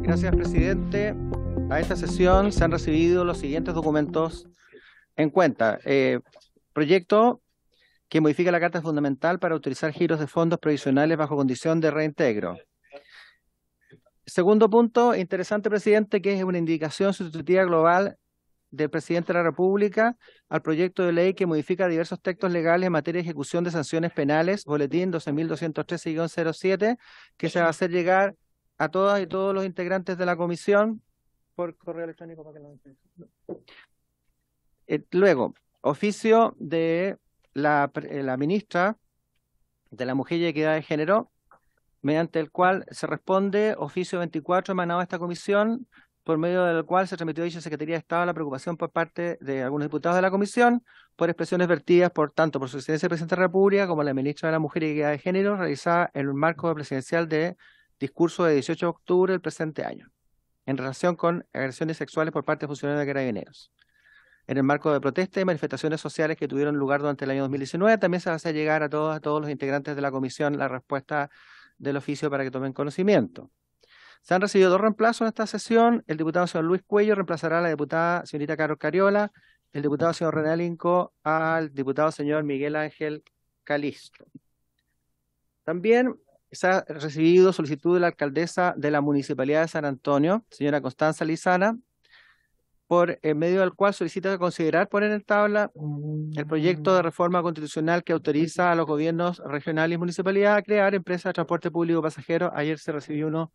Gracias, presidente. A esta sesión se han recibido los siguientes documentos en cuenta. Proyecto que modifica la Carta Fundamental para utilizar giros de fondos provisionales bajo condición de reintegro. Segundo punto, interesante, presidente, que es una indicación sustitutiva global del presidente de la República al proyecto de ley que modifica diversos textos legales en materia de ejecución de sanciones penales, boletín 12.213-07, que se va a hacer llegar a todas y todos los integrantes de la comisión por correo electrónico para que lo entiendan. Luego, oficio de la ministra de la Mujer y Equidad de Género, mediante el cual se responde oficio 24 emanado a esta comisión, por medio del cual se transmitió a dicha Secretaría de Estado la preocupación por parte de algunos diputados de la comisión por expresiones vertidas tanto por su excelencia el presidente de la República como la ministra de la Mujer y Equidad de Género, realizada en el marco presidencial de discurso de 18 de octubre del presente año, en relación con agresiones sexuales por parte de funcionarios de Carabineros. En el marco de protestas y manifestaciones sociales que tuvieron lugar durante el año 2019, también se va a hacer llegar a todos los integrantes de la comisión la respuesta del oficio para que tomen conocimiento. Se han recibido 2 reemplazos en esta sesión. El diputado señor Luis Cuello reemplazará a la diputada señorita Carol Cariola, el diputado señor René Alinco al diputado señor Miguel Ángel Calisto. También se ha recibido solicitud de la alcaldesa de la Municipalidad de San Antonio, señora Constanza Lizana, por medio del cual solicita considerar poner en tabla el proyecto de reforma constitucional que autoriza a los gobiernos regionales y municipalidades a crear empresas de transporte público pasajero. Ayer se recibió uno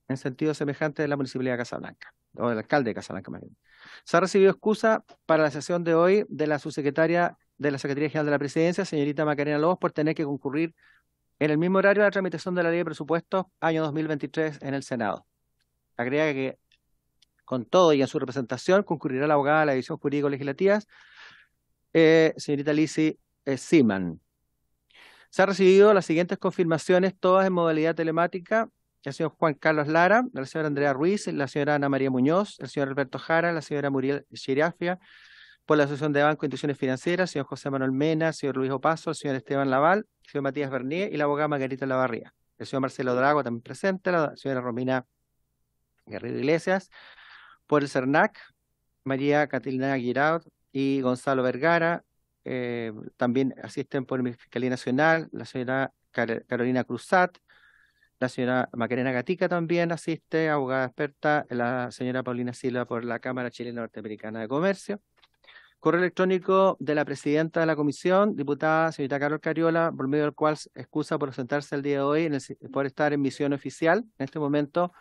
en sentido semejante de la Municipalidad de Casablanca, o del alcalde de Casablanca más bien. Se ha recibido excusa para la sesión de hoy de la subsecretaria de la Secretaría General de la Presidencia, señorita Macarena Lobos, por tener que concurrir en el mismo horario de la tramitación de la Ley de Presupuestos año 2023 en el Senado. Agrega que con todo y en su representación concurrirá la abogada de la División Jurídico-Legislativa, señorita Lizzy Seaman. Se han recibido las siguientes confirmaciones, todas en modalidad telemática: el señor Juan Carlos Lara, la señora Andrea Ruiz, la señora Ana María Muñoz, el señor Alberto Jara, la señora Muriel Chirafia, por la Asociación de Banco e Instituciones Financieras, el señor José Manuel Mena, el señor Luis Opaso, el señor Esteban Laval, el señor Matías Bernier y la abogada Margarita Lavarría. El señor Marcelo Drago también presente, la señora Romina Guerrero Iglesias, por el CERNAC, María Catilina Guiraud y Gonzalo Vergara. También asisten por mi Fiscalía Nacional, la señora Carolina Cruzat, la señora Macarena Gatica también asiste, abogada experta, la señora Paulina Silva por la Cámara Chilena Norteamericana de Comercio. Correo electrónico de la presidenta de la comisión, diputada señorita Carol Cariola, por medio del cual excusa por ausentarse el día de hoy por estar en misión oficial. En este momento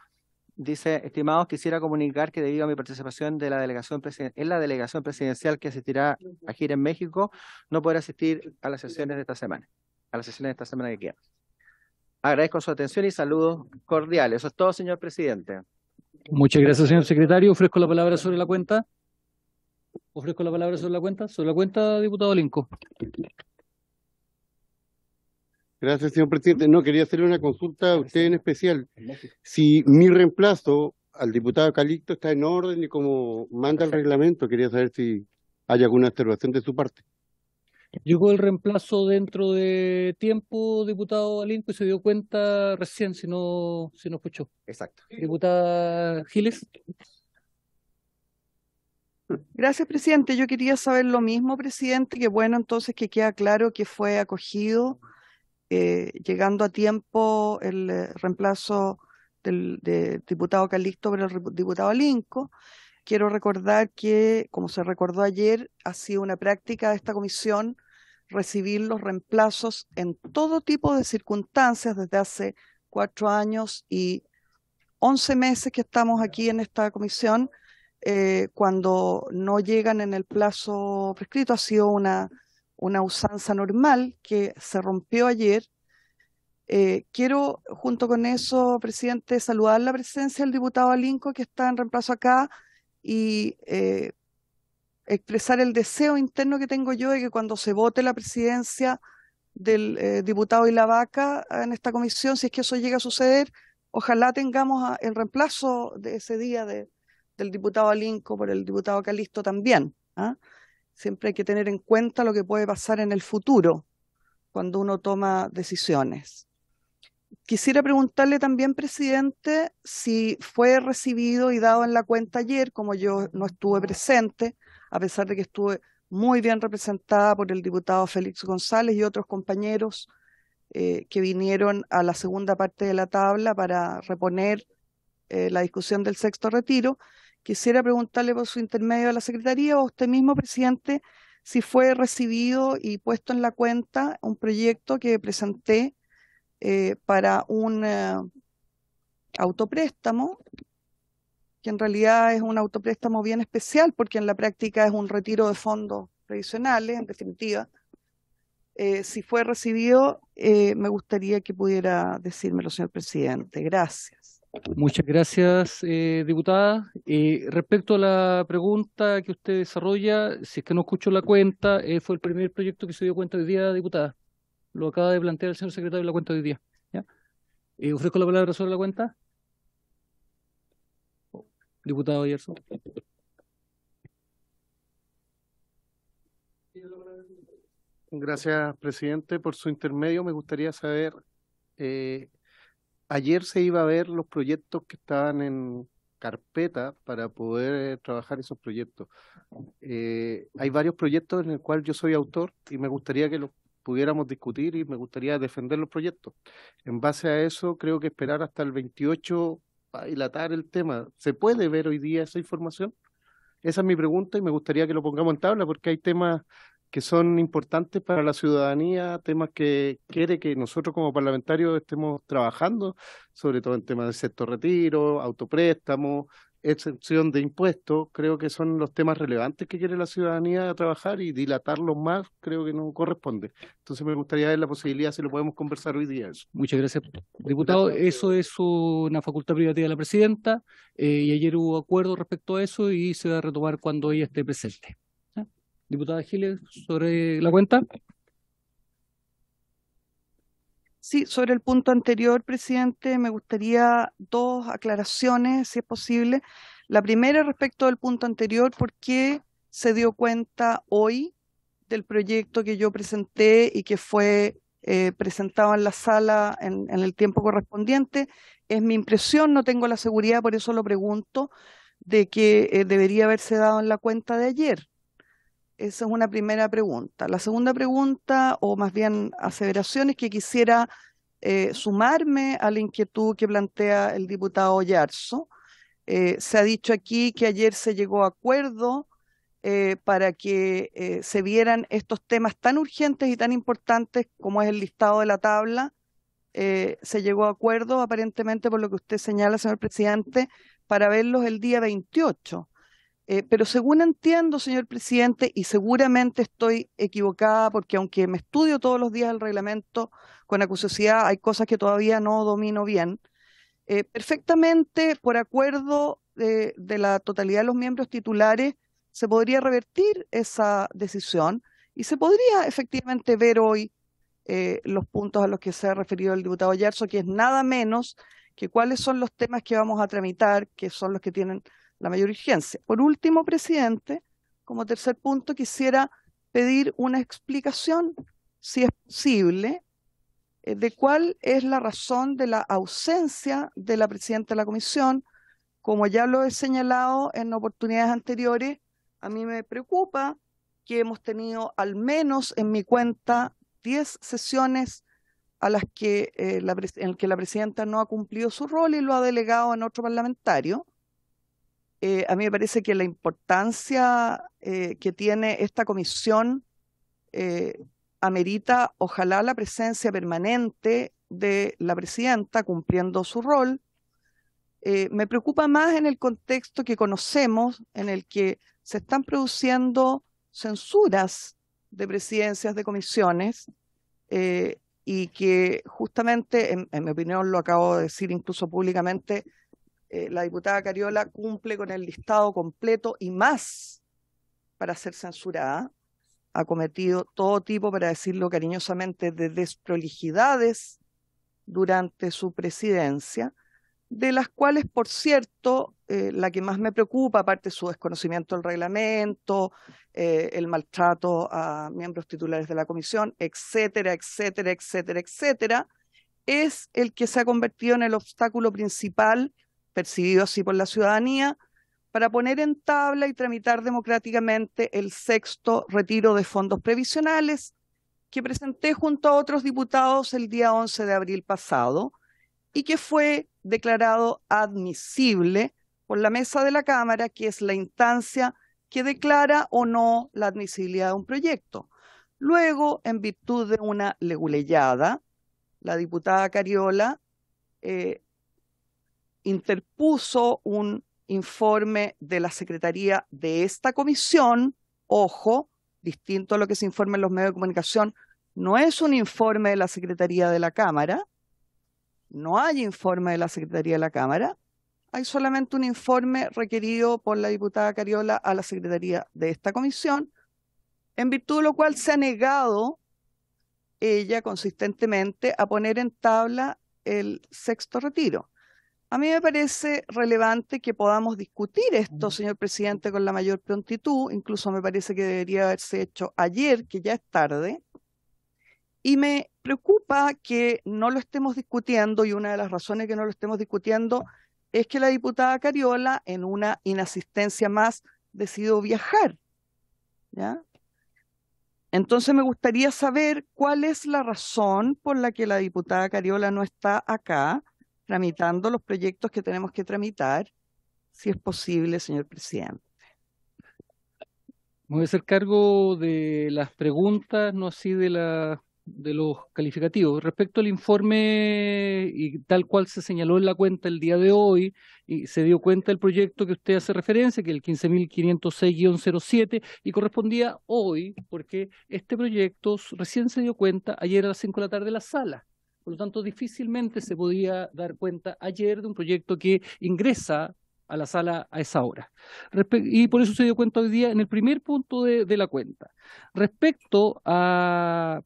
dice: estimados, quisiera comunicar que debido a mi participación de la delegación en la delegación presidencial que asistirá a gira en México, no podré asistir a las sesiones de esta semana, que quedan. Agradezco su atención y saludos cordiales. Eso es todo, señor presidente. Muchas gracias, señor secretario. Ofrezco la palabra sobre la cuenta. Sobre la cuenta, diputado Linco. Gracias, señor presidente. No, quería hacerle una consulta a usted en especial. Si mi reemplazo al diputado Calixto está en orden y como manda el reglamento, quería saber si hay alguna observación de su parte. Llegó el reemplazo dentro de tiempo, diputado Alinco, y se dio cuenta recién, si no escuchó. Exacto. Diputada Giles. Gracias, presidente. Yo quería saber lo mismo, presidente, que bueno, entonces que queda claro que fue acogido, llegando a tiempo el reemplazo del diputado Calixto por el diputado Alinco. Quiero recordar que, como se recordó ayer, ha sido una práctica de esta comisión recibir los reemplazos en todo tipo de circunstancias desde hace 4 años y 11 meses que estamos aquí en esta comisión. Cuando no llegan en el plazo prescrito, ha sido una usanza normal que se rompió ayer. Quiero, junto con eso, presidente, saludar la presencia del diputado Alinco, que está en reemplazo acá, y expresar el deseo interno que tengo yo de que cuando se vote la presidencia del diputado Ilavaca en esta comisión, si es que eso llega a suceder, ojalá tengamos el reemplazo de ese día del diputado Alinco por el diputado Calixto también. ¿ah? Siempre hay que tener en cuenta lo que puede pasar en el futuro cuando uno toma decisiones. Quisiera preguntarle también, presidente, si fue recibido y dado en la cuenta ayer, como yo no estuve presente, a pesar de que estuve muy bien representada por el diputado Félix González y otros compañeros que vinieron a la segunda parte de la tabla para reponer la discusión del sexto retiro. Quisiera preguntarle por su intermedio a la Secretaría o a usted mismo, presidente, si fue recibido y puesto en la cuenta un proyecto que presenté para un autopréstamo, que en realidad es un autopréstamo bien especial porque en la práctica es un retiro de fondos previsionales, en definitiva. Si fue recibido, me gustaría que pudiera decírmelo, señor presidente. Gracias. Muchas gracias, diputada. Respecto a la pregunta que usted desarrolla, si es que no escucho la cuenta, fue el primer proyecto que se dio cuenta hoy día, diputada. Lo acaba de plantear el señor secretario de la cuenta hoy día. ¿Ya? Ofrezco la palabra sobre la cuenta. Diputado Ayerso. Gracias, presidente. Por su intermedio, me gustaría saber, ayer se iba a ver los proyectos que estaban en carpeta para poder trabajar esos proyectos. Hay varios proyectos en el cual yo soy autor y me gustaría que los pudiéramos discutir y me gustaría defender los proyectos. En base a eso, creo que esperar hasta el 28 para dilatar el tema. ¿Se puede ver hoy día esa información? Esa es mi pregunta y me gustaría que lo pongamos en tabla porque hay temas que son importantes para la ciudadanía, temas que quiere que nosotros como parlamentarios estemos trabajando, sobre todo en temas de sexto retiro, autopréstamo, exención de impuestos. Creo que son los temas relevantes que quiere la ciudadanía trabajar y dilatarlos más creo que no corresponde. Entonces me gustaría ver la posibilidad si lo podemos conversar hoy día. Eso. Muchas gracias, diputado. Eso es una facultad privativa de la presidenta y ayer hubo acuerdo respecto a eso y se va a retomar cuando ella esté presente. ¿Ya? Diputada Giles, sobre la cuenta. Sí, sobre el punto anterior, presidente, me gustaría dos aclaraciones, si es posible. La primera, respecto del punto anterior, ¿por qué se dio cuenta hoy del proyecto que yo presenté y que fue presentado en la sala en el tiempo correspondiente? Es mi impresión, no tengo la seguridad, por eso lo pregunto, de que debería haberse dado en la cuenta de ayer. Esa es una primera pregunta. La segunda pregunta, o más bien aseveración, es que quisiera sumarme a la inquietud que plantea el diputado Yarzo. Se ha dicho aquí que ayer se llegó a acuerdo para que se vieran estos temas tan urgentes y tan importantes como es el listado de la tabla. Se llegó a acuerdo, aparentemente por lo que usted señala, señor presidente, para verlos el día 28. Pero según entiendo, señor presidente, y seguramente estoy equivocada porque aunque me estudio todos los días el reglamento con acuciosidad, hay cosas que todavía no domino bien. Perfectamente, por acuerdo de la totalidad de los miembros titulares, se podría revertir esa decisión y se podría efectivamente ver hoy los puntos a los que se ha referido el diputado Yarzo, que es nada menos que cuáles son los temas que vamos a tramitar, que son los que tienen la mayor urgencia. Por último, presidente, como tercer punto, quisiera pedir una explicación, si es posible, de cuál es la razón de la ausencia de la presidenta de la comisión. Como ya lo he señalado en oportunidades anteriores, a mí me preocupa que hemos tenido al menos en mi cuenta 10 sesiones a las que, en que la presidenta no ha cumplido su rol y lo ha delegado en otro parlamentario. A mí me parece que la importancia que tiene esta comisión amerita, ojalá, la presencia permanente de la presidenta cumpliendo su rol. Me preocupa más en el contexto que conocemos, en el que se están produciendo censuras de presidencias de comisiones y que justamente, en mi opinión, lo acabo de decir incluso públicamente, la diputada Cariola cumple con el listado completo y más para ser censurada. Ha cometido todo tipo, para decirlo cariñosamente, de desprolijidades durante su presidencia. de las cuales, por cierto, la que más me preocupa, aparte de su desconocimiento del reglamento, el maltrato a miembros titulares de la comisión, etcétera, etcétera, etcétera, etcétera, es el que se ha convertido en el obstáculo principal, percibido así por la ciudadanía, para poner en tabla y tramitar democráticamente el 6º retiro de fondos previsionales que presenté junto a otros diputados el día 11 de abril pasado y que fue declarado admisible por la mesa de la Cámara, que es la instancia que declara o no la admisibilidad de un proyecto. Luego, en virtud de una leguleyada, la diputada Cariola interpuso un informe de la Secretaría de esta comisión, ojo, distinto a lo que se informa en los medios de comunicación, no es un informe de la Secretaría de la Cámara, no hay informe de la Secretaría de la Cámara, hay solamente un informe requerido por la diputada Cariola a la Secretaría de esta comisión, en virtud de lo cual se ha negado ella consistentemente a poner en tabla el 6º retiro. A mí me parece relevante que podamos discutir esto, señor presidente, con la mayor prontitud. Incluso me parece que debería haberse hecho ayer, que ya es tarde. Y me preocupa que no lo estemos discutiendo, y una de las razones que no lo estemos discutiendo es que la diputada Cariola, en una inasistencia más, decidió viajar, ¿ya? Entonces me gustaría saber cuál es la razón por la que la diputada Cariola no está acá tramitando los proyectos que tenemos que tramitar, si es posible, señor presidente. Me voy a hacer cargo de las preguntas, no así de los calificativos. Respecto al informe y tal cual se señaló en la cuenta el día de hoy, y se dio cuenta del proyecto que usted hace referencia, que es el 15.506-07, y correspondía hoy, porque este proyecto recién se dio cuenta ayer a las 5 de la tarde en la sala. Por lo tanto, difícilmente se podía dar cuenta ayer de un proyecto que ingresa a la sala a esa hora. Y por eso se dio cuenta hoy día en el primer punto de la cuenta. Respecto a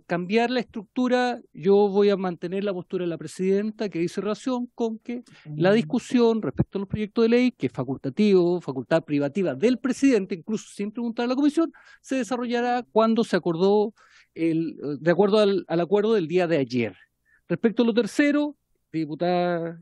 cambiar la estructura, yo voy a mantener la postura de la presidenta, que dice relación con que la discusión respecto a los proyectos de ley, que es facultativo, facultad privativa del presidente, incluso sin preguntar a la comisión, se desarrollará cuando se acordó de acuerdo al acuerdo del día de ayer. Respecto a lo tercero, diputada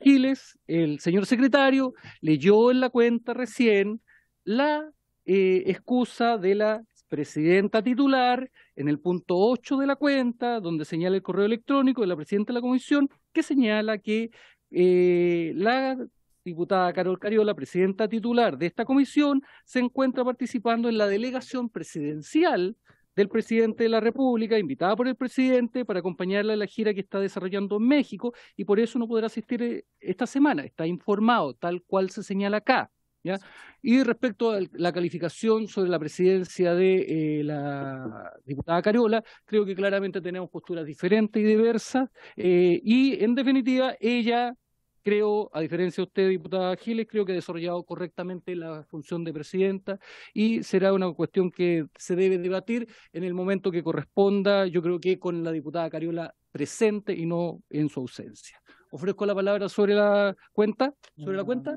Giles, el señor secretario leyó en la cuenta recién la excusa de la presidenta titular en el punto 8 de la cuenta, donde señala el correo electrónico de la presidenta de la comisión, que señala que la diputada Carol Cariola, presidenta titular de esta comisión, se encuentra participando en la delegación presidencial del presidente de la República, invitada por el presidente para acompañarla en la gira que está desarrollando en México, y por eso no podrá asistir esta semana. Está informado, tal cual se señala acá, ¿ya? Y respecto a la calificación sobre la presidencia de la diputada Cariola, creo que claramente tenemos posturas diferentes y diversas, y en definitiva ella, creo, a diferencia de usted, diputada Giles, creo que ha desarrollado correctamente la función de presidenta, y será una cuestión que se debe debatir en el momento que corresponda, yo creo que con la diputada Cariola presente y no en su ausencia. Ofrezco la palabra sobre la cuenta. ¿Sobre la cuenta?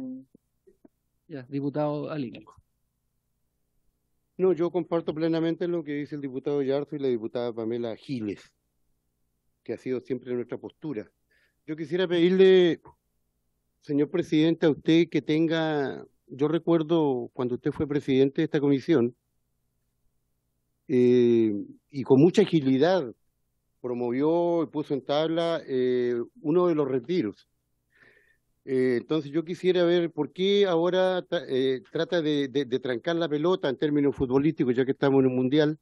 Ya, diputado Alínico. No, yo comparto plenamente lo que dice el diputado Yarzo y la diputada Pamela Giles, que ha sido siempre nuestra postura. Yo quisiera pedirle, señor presidente, a usted que tenga, yo recuerdo cuando usted fue presidente de esta comisión, y con mucha agilidad promovió y puso en tabla uno de los retiros. Entonces yo quisiera ver por qué ahora trata de trancar la pelota en términos futbolísticos, ya que estamos en un mundial.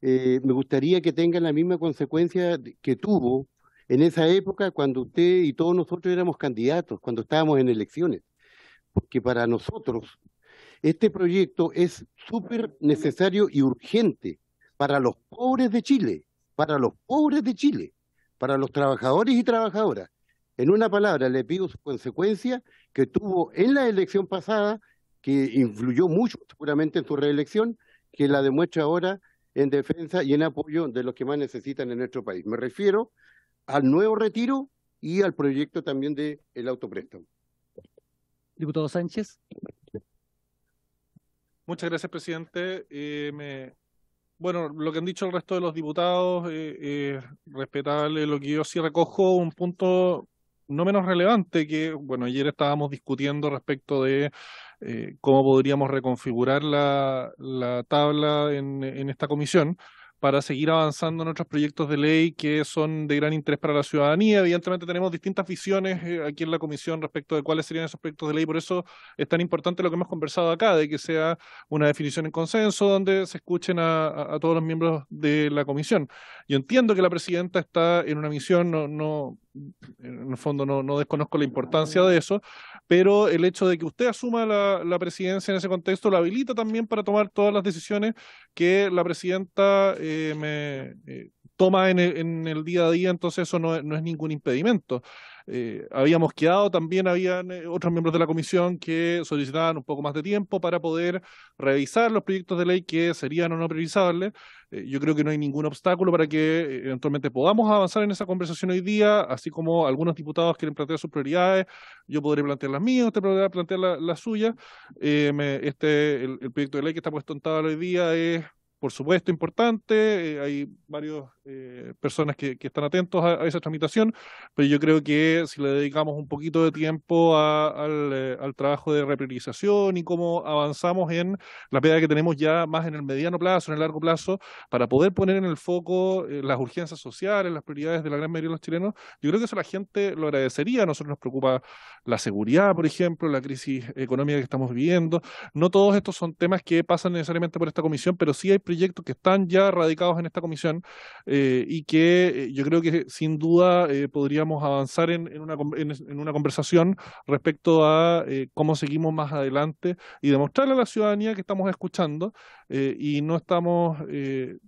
Me gustaría que tenga la misma consecuencia que tuvo en esa época cuando usted y todos nosotros éramos candidatos, cuando estábamos en elecciones. Porque para nosotros este proyecto es súper necesario y urgente para los pobres de Chile, para los pobres de Chile, para los trabajadores y trabajadoras. En una palabra, le pido su consecuencia que tuvo en la elección pasada, que influyó mucho seguramente en su reelección, que la demuestra ahora en defensa y en apoyo de los que más necesitan en nuestro país. Me refiero al nuevo retiro y al proyecto también del autopréstamo. Diputado Sánchez. Muchas gracias, presidente. Bueno, lo que han dicho el resto de los diputados, respetable. Lo que yo sí recojo, un punto no menos relevante, que, bueno, ayer estábamos discutiendo respecto de cómo podríamos reconfigurar la tabla en esta comisión para seguir avanzando en otros proyectos de ley que son de gran interés para la ciudadanía. Evidentemente tenemos distintas visiones aquí en la comisión respecto de cuáles serían esos proyectos de ley, por eso es tan importante lo que hemos conversado acá, de que sea una definición en consenso donde se escuchen a todos los miembros de la comisión. Yo entiendo que la presidenta está en una misión, en el fondo no desconozco la importancia de eso, pero el hecho de que usted asuma la presidencia en ese contexto la habilita también para tomar todas las decisiones que la presidenta toma en el día a día, entonces eso no es ningún impedimento. Habíamos quedado, también habían otros miembros de la comisión que solicitaban un poco más de tiempo para poder revisar los proyectos de ley que serían o no priorizables. Yo creo que no hay ningún obstáculo para que eventualmente podamos avanzar en esa conversación hoy día, así como algunos diputados quieren plantear sus prioridades, yo podré plantear las mías, usted podrá plantear las suyas. El proyecto de ley que está puesto en tabla hoy día es, por supuesto, importante. Hay varias personas que están atentos a esa tramitación, pero yo creo que si le dedicamos un poquito de tiempo al trabajo de repriorización y cómo avanzamos en la pega que tenemos ya más en el mediano plazo, en el largo plazo, para poder poner en el foco las urgencias sociales, las prioridades de la gran mayoría de los chilenos, yo creo que eso la gente lo agradecería. A nosotros nos preocupa la seguridad, por ejemplo, la crisis económica que estamos viviendo. No todos estos son temas que pasan necesariamente por esta comisión, pero sí hay proyectos que están ya radicados en esta comisión y que yo creo que sin duda podríamos avanzar en una conversación respecto a cómo seguimos más adelante y demostrarle a la ciudadanía que estamos escuchando y no estamos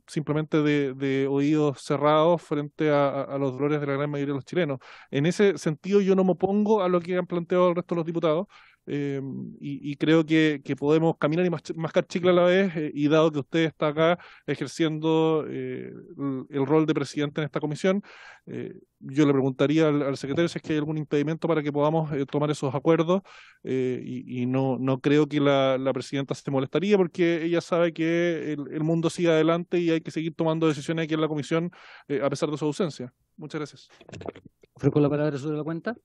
simplemente de oídos cerrados frente a los dolores de la gran mayoría de los chilenos. En ese sentido yo no me opongo a lo que han planteado el resto de los diputados. Y creo que podemos caminar y mascar chicle a la vez, y dado que usted está acá ejerciendo el rol de presidente en esta comisión, yo le preguntaría al secretario si es que hay algún impedimento para que podamos tomar esos acuerdos, y no creo que la presidenta se molestaría porque ella sabe que el mundo sigue adelante y hay que seguir tomando decisiones aquí en la comisión a pesar de su ausencia. Muchas gracias. Ofrezco la palabra sobre la cuenta.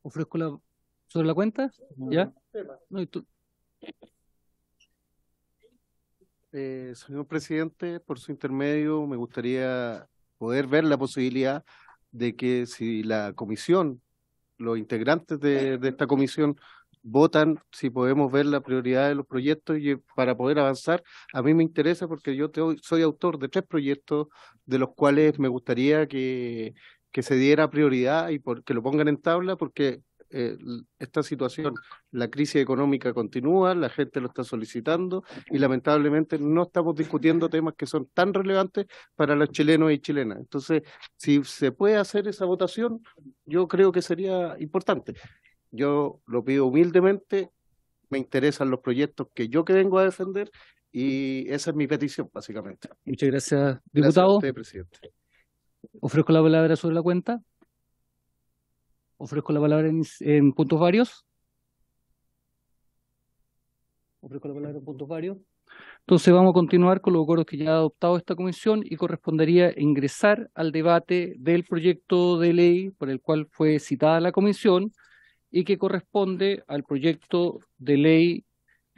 Ofrezco sobre la cuenta. ¿Ya? No, Señor presidente, por su intermedio, me gustaría poder ver la posibilidad de que si la comisión, los integrantes de esta comisión votan, si podemos ver la prioridad de los proyectos y para poder avanzar. A mí me interesa porque yo soy autor de 3 proyectos de los cuales me gustaría que se diera prioridad y que lo pongan en tabla, porque esta situación, la crisis económica continúa, la gente lo está solicitando y lamentablemente no estamos discutiendo temas que son tan relevantes para los chilenos y chilenas. Entonces, si se puede hacer esa votación, yo creo que sería importante. Yo lo pido humildemente, me interesan los proyectos que vengo a defender y esa es mi petición, básicamente. Muchas gracias, Gracias a diputado. usted, presidente. Ofrezco la palabra sobre la cuenta. Ofrezco la palabra en puntos varios. Ofrezco la palabra en puntos varios. Entonces vamos a continuar con los acuerdos que ya ha adoptado esta comisión y correspondería ingresar al debate del proyecto de ley por el cual fue citada la comisión y que corresponde al proyecto de ley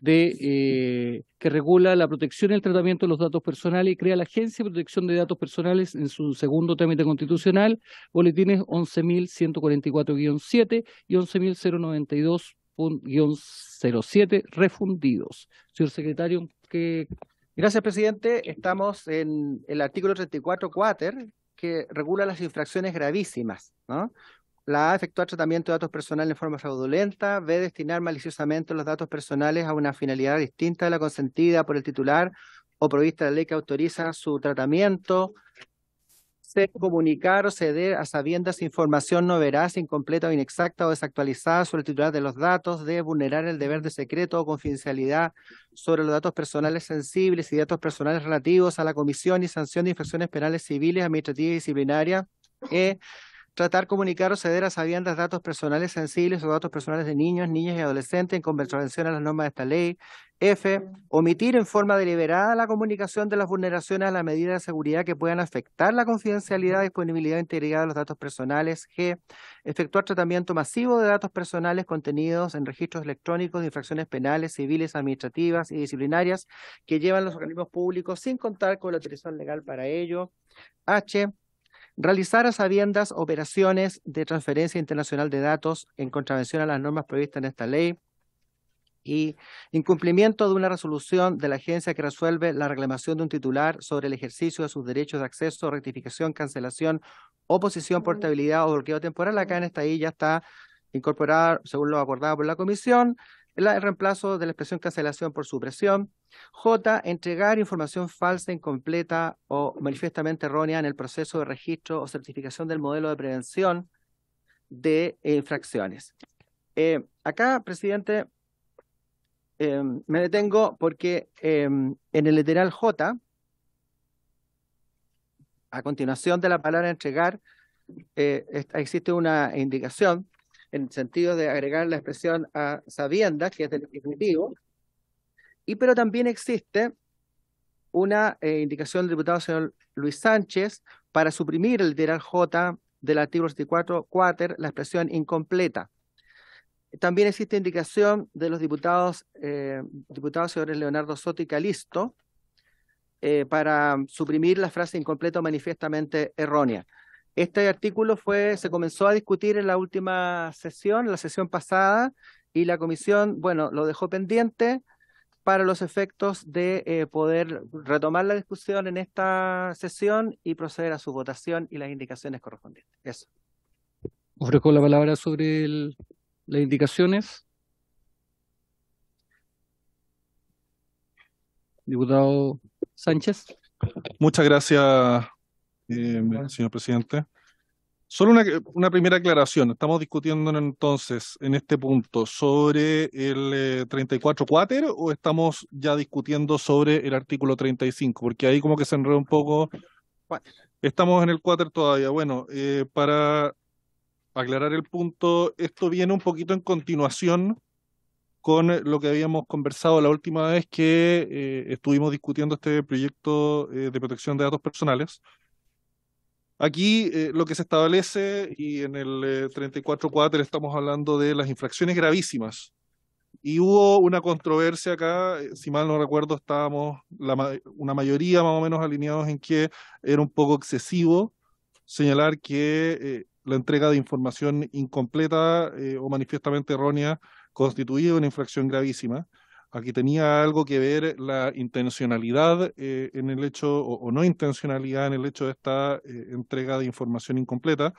que regula la protección y el tratamiento de los datos personales y crea la Agencia de Protección de Datos Personales en su segundo trámite constitucional, boletines 11.144-7 y 11.092-07 refundidos. Señor secretario, ¿qué? Gracias, presidente. Estamos en el artículo 34 quater, que regula las infracciones gravísimas, ¿no? La A, efectuar tratamiento de datos personales en forma fraudulenta. B, destinar maliciosamente los datos personales a una finalidad distinta de la consentida por el titular o provista de la ley que autoriza su tratamiento. comunicar o ceder a sabiendas información no veraz, incompleta o inexacta o desactualizada sobre el titular de los datos, de vulnerar el deber de secreto o confidencialidad sobre los datos personales sensibles y datos personales relativos a la comisión y sanción de infracciones penales civiles, administrativas y disciplinarias, tratar, comunicar o ceder a sabiendas datos personales sensibles o datos personales de niños, niñas y adolescentes en contravención a las normas de esta ley. F, omitir en forma deliberada la comunicación de las vulneraciones a las medidas de seguridad que puedan afectar la confidencialidad, disponibilidad e integridad de los datos personales. G, efectuar tratamiento masivo de datos personales contenidos en registros electrónicos de infracciones penales, civiles, administrativas y disciplinarias que llevan los organismos públicos sin contar con la autorización legal para ello. H, realizar a sabiendas operaciones de transferencia internacional de datos en contravención a las normas previstas en esta ley. Y incumplimiento de una resolución de la agencia que resuelve la reclamación de un titular sobre el ejercicio de sus derechos de acceso, rectificación, cancelación, oposición, portabilidad o bloqueo temporal. Acá en esta I ya está incorporada, según lo acordado por la comisión, el reemplazo de la expresión cancelación por supresión. J, entregar información falsa, incompleta o manifiestamente errónea en el proceso de registro o certificación del modelo de prevención de infracciones. Acá, presidente, me detengo porque en el literal J, a continuación de la palabra entregar, existe una indicación en el sentido de agregar la expresión a sabiendas, que es del Ejecutivo, pero también existe una indicación del diputado señor Luis Sánchez para suprimir el literal J del artículo 64 quater, la expresión incompleta. También existe indicación de los diputados señores Leonardo Soto y Calisto para suprimir la frase incompleto o manifiestamente errónea. Este artículo se comenzó a discutir en la última sesión, la sesión pasada, y la comisión, bueno, lo dejó pendiente para los efectos de poder retomar la discusión en esta sesión y proceder a su votación y las indicaciones correspondientes. Eso. Ofrezco la palabra sobre las indicaciones. Diputado Sánchez. Muchas gracias, señor presidente. Solo una primera aclaración. Estamos discutiendo entonces en este punto sobre el 34 quater o estamos ya discutiendo sobre el artículo 35, porque ahí como que se enredó un poco. Estamos en el quater todavía. Bueno, para aclarar el punto, esto viene un poquito en continuación con lo que habíamos conversado la última vez que estuvimos discutiendo este proyecto de protección de datos personales. Aquí lo que se establece, y en el 34 quater estamos hablando de las infracciones gravísimas. Y hubo una controversia acá, si mal no recuerdo, estábamos una mayoría más o menos alineados en que era un poco excesivo señalar que la entrega de información incompleta o manifiestamente errónea constituía una infracción gravísima. Aquí tenía algo que ver la intencionalidad en el hecho, o no intencionalidad en el hecho de esta entrega de información incompleta.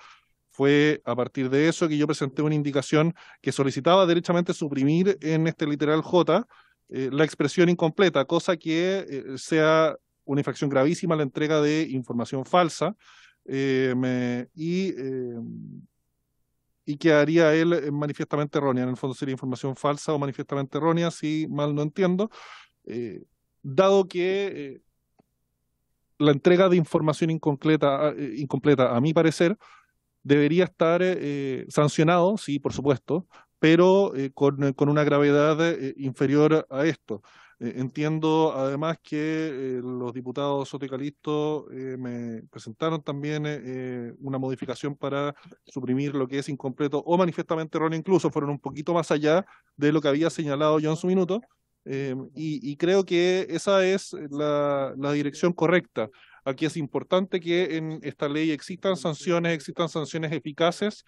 Fue a partir de eso que yo presenté una indicación que solicitaba derechamente suprimir en este literal J la expresión incompleta, cosa que sea una infracción gravísima la entrega de información falsa y quedaría él manifiestamente errónea. En el fondo sería información falsa o manifiestamente errónea, si mal no entiendo, dado que la entrega de información incompleta, a mi parecer, debería estar sancionado, sí, por supuesto, pero con una gravedad inferior a esto. Entiendo además que los diputados Soto y Calisto me presentaron también una modificación para suprimir lo que es incompleto o manifiestamente erróneo, incluso fueron un poquito más allá de lo que había señalado yo en su minuto, y creo que esa es la dirección correcta. Aquí es importante que en esta ley existan sanciones eficaces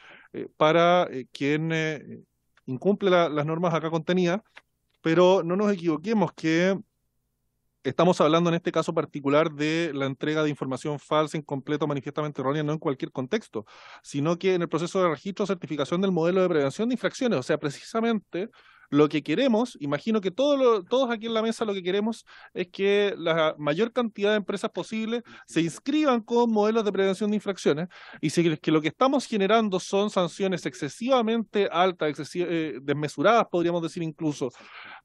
para quien incumple las normas acá contenidas, pero no nos equivoquemos que estamos hablando en este caso particular de la entrega de información falsa, incompleta o manifiestamente errónea, no en cualquier contexto, sino que en el proceso de registro o certificación del modelo de prevención de infracciones. O sea, precisamente Lo que queremos, imagino que todos aquí en la mesa lo que queremos es que la mayor cantidad de empresas posible se inscriban con modelos de prevención de infracciones, y si es que lo que estamos generando son sanciones excesivamente altas, desmesuradas, podríamos decir incluso,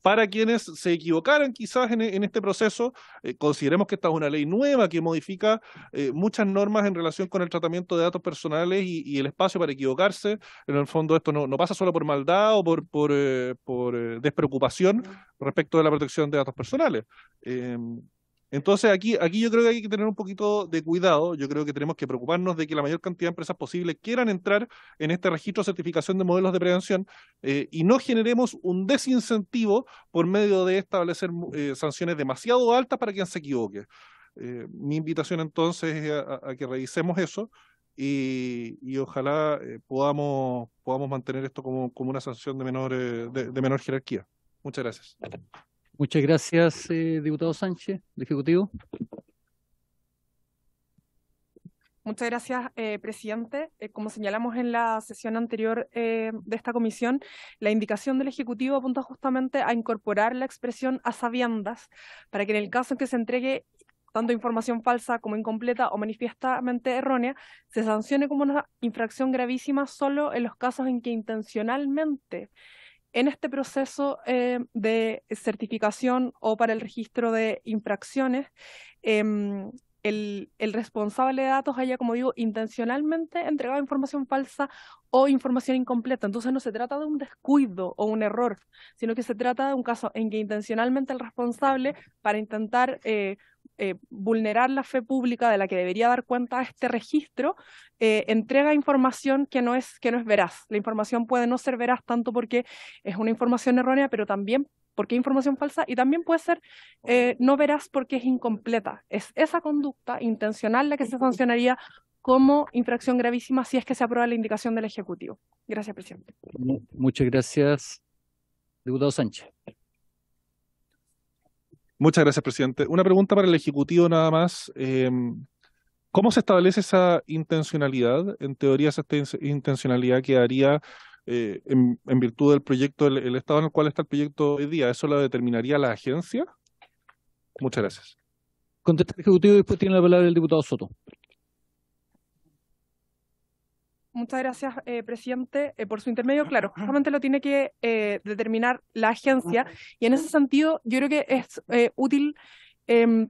para quienes se equivocaran quizás en este proceso. Consideremos que esta es una ley nueva que modifica muchas normas en relación con el tratamiento de datos personales y el espacio para equivocarse. En el fondo esto no pasa solo por maldad o por despreocupación respecto de la protección de datos personales. Entonces aquí yo creo que hay que tener un poquito de cuidado. Yo creo que tenemos que preocuparnos de que la mayor cantidad de empresas posible quieran entrar en este registro de certificación de modelos de prevención, y no generemos un desincentivo por medio de establecer sanciones demasiado altas para quien se equivoque. Mi invitación entonces es a que revisemos eso, y ojalá podamos mantener esto como una sanción de menor jerarquía. Muchas gracias. Muchas gracias, diputado Sánchez, del Ejecutivo. Muchas gracias, presidente. Como señalamos en la sesión anterior de esta comisión, la indicación del Ejecutivo apunta justamente a incorporar la expresión a sabiendas para que en el caso en que se entregue tanto información falsa como incompleta o manifiestamente errónea, se sancione como una infracción gravísima solo en los casos en que intencionalmente en este proceso de certificación o para el registro de infracciones, el responsable de datos haya, como digo, intencionalmente entregado información falsa o información incompleta. Entonces no se trata de un descuido o un error, sino que se trata de un caso en que intencionalmente el responsable, para intentar vulnerar la fe pública de la que debería dar cuenta este registro, entrega información que no es veraz. La información puede no ser veraz tanto porque es una información errónea, pero también porque es información falsa, y también puede ser no veraz porque es incompleta. Es esa conducta intencional la que se sancionaría como infracción gravísima si es que se aprueba la indicación del Ejecutivo. Gracias, presidente. Muchas gracias, diputado Sánchez. Muchas gracias, presidente. Una pregunta para el Ejecutivo nada más. ¿Cómo se establece esa intencionalidad? En teoría, esa intencionalidad quedaría en virtud del proyecto, el estado en el cual está el proyecto hoy día. ¿Eso lo determinaría la agencia? Muchas gracias. Contesta el Ejecutivo y después tiene la palabra el diputado Soto. Muchas gracias, presidente. Por su intermedio, claro, justamente lo tiene que determinar la agencia, y en ese sentido yo creo que es útil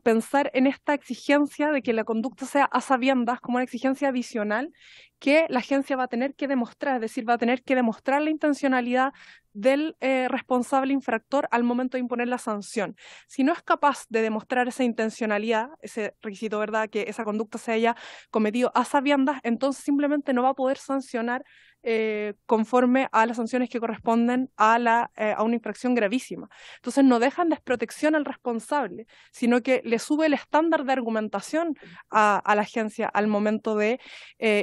pensar en esta exigencia de que la conducta sea a sabiendas como una exigencia adicional que la agencia va a tener que demostrar, es decir, va a tener que demostrar la intencionalidad del responsable infractor al momento de imponer la sanción. Si no es capaz de demostrar esa intencionalidad, ese requisito, ¿verdad?, que esa conducta se haya cometido a sabiendas, entonces simplemente no va a poder sancionar conforme a las sanciones que corresponden a una infracción gravísima. Entonces no dejan desprotección al responsable, sino que le sube el estándar de argumentación a la agencia al momento de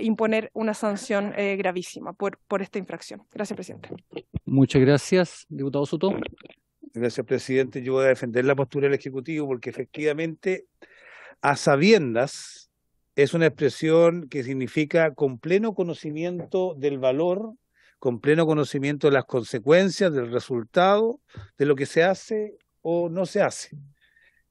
imponer una sanción gravísima por esta infracción. Gracias, presidente. Muchas gracias, diputado Soto. Gracias, presidente. Yo voy a defender la postura del Ejecutivo porque efectivamente a sabiendas es una expresión que significa con pleno conocimiento del valor, con pleno conocimiento de las consecuencias, del resultado, de lo que se hace o no se hace.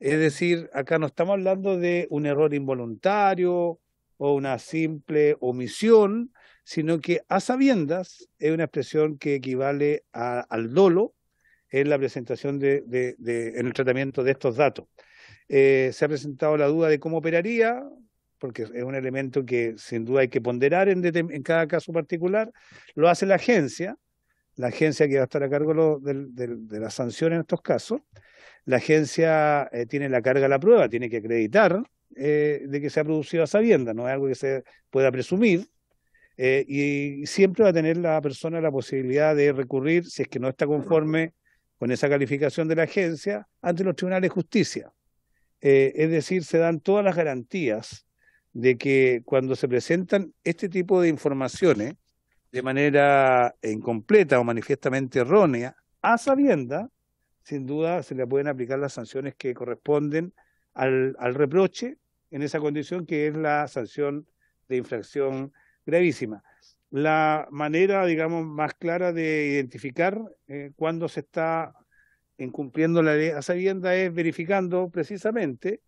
Es decir, acá no estamos hablando de un error involuntario o una simple omisión, sino que a sabiendas es una expresión que equivale al dolo en la presentación en el tratamiento de estos datos. Se ha presentado la duda de cómo operaría, porque es un elemento que sin duda hay que ponderar en cada caso particular. Lo hace la agencia que va a estar a cargo de las sanciones en estos casos. La agencia tiene la carga de la prueba, tiene que acreditar de que se ha producido a sabiendas, no es algo que se pueda presumir, y siempre va a tener la persona la posibilidad de recurrir, si es que no está conforme con esa calificación de la agencia, ante los tribunales de justicia. Es decir, se dan todas las garantías de que cuando se presentan este tipo de informaciones de manera incompleta o manifiestamente errónea, a sabiendas, sin duda se le pueden aplicar las sanciones que corresponden al reproche en esa condición, que es la sanción de infracción gravísima. la manera, digamos, más clara de identificar cuándo se está incumpliendo la ley a sabiendas es verificando precisamente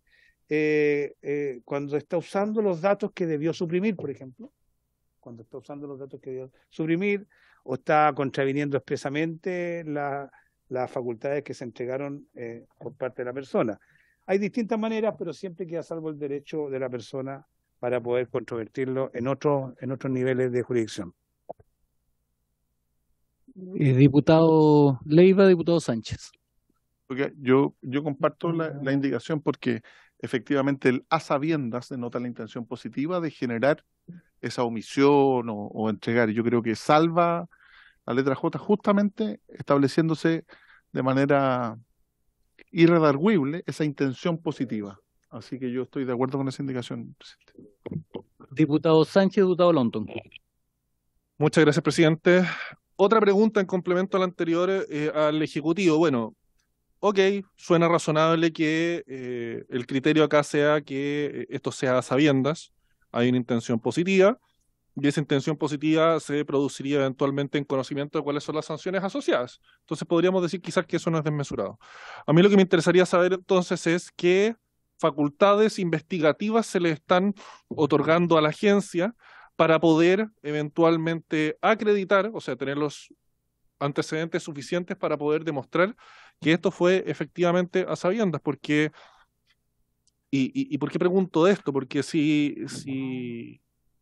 cuando está usando los datos que debió suprimir, por ejemplo, cuando está usando los datos que debió suprimir o está contraviniendo expresamente las facultades que se entregaron por parte de la persona. Hay distintas maneras, pero siempre queda salvo el derecho de la persona para poder controvertirlo en otros niveles de jurisdicción. Diputado Leiva, diputado Sánchez. Porque yo comparto la indicación porque efectivamente el a sabiendas denota la intención positiva de generar esa omisión o entregar. Yo creo que salva la letra J justamente estableciéndose de manera irredarguible esa intención positiva. Así que yo estoy de acuerdo con esa indicación, presidente. Diputado Sánchez, diputado Lonton. Muchas gracias, presidente. Otra pregunta en complemento a la anterior al Ejecutivo. Bueno, ok, suena razonable que el criterio acá sea que esto sea a sabiendas, hay una intención positiva, y esa intención positiva se produciría eventualmente en conocimiento de cuáles son las sanciones asociadas. Entonces podríamos decir quizás que eso no es desmesurado. A mí lo que me interesaría saber entonces es qué facultades investigativas se le están otorgando a la agencia para poder eventualmente acreditar, o sea, tener los antecedentes suficientes para poder demostrar que esto fue efectivamente a sabiendas, porque, y ¿por qué pregunto esto? Porque si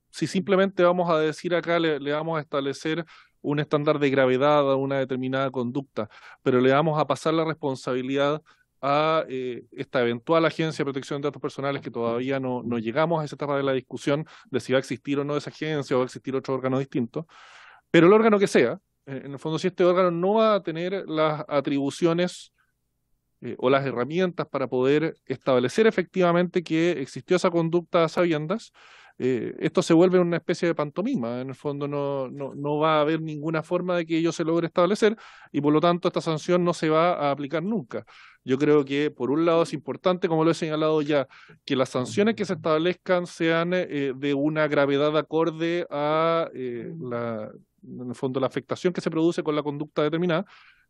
simplemente vamos a decir acá, le vamos a establecer un estándar de gravedad a una determinada conducta, pero le vamos a pasar la responsabilidad a esta eventual Agencia de Protección de Datos Personales, que todavía no llegamos a esa etapa de la discusión de si va a existir o no esa agencia o va a existir otro órgano distinto, pero el órgano que sea, en el fondo si este órgano no va a tener las atribuciones o las herramientas para poder establecer efectivamente que existió esa conducta a sabiendas, esto se vuelve una especie de pantomima. En el fondo no va a haber ninguna forma de que ello se logre establecer y por lo tanto esta sanción no se va a aplicar nunca. Yo creo que por un lado es importante, como lo he señalado ya, que las sanciones que se establezcan sean de una gravedad acorde a en el fondo la afectación que se produce con la conducta determinada,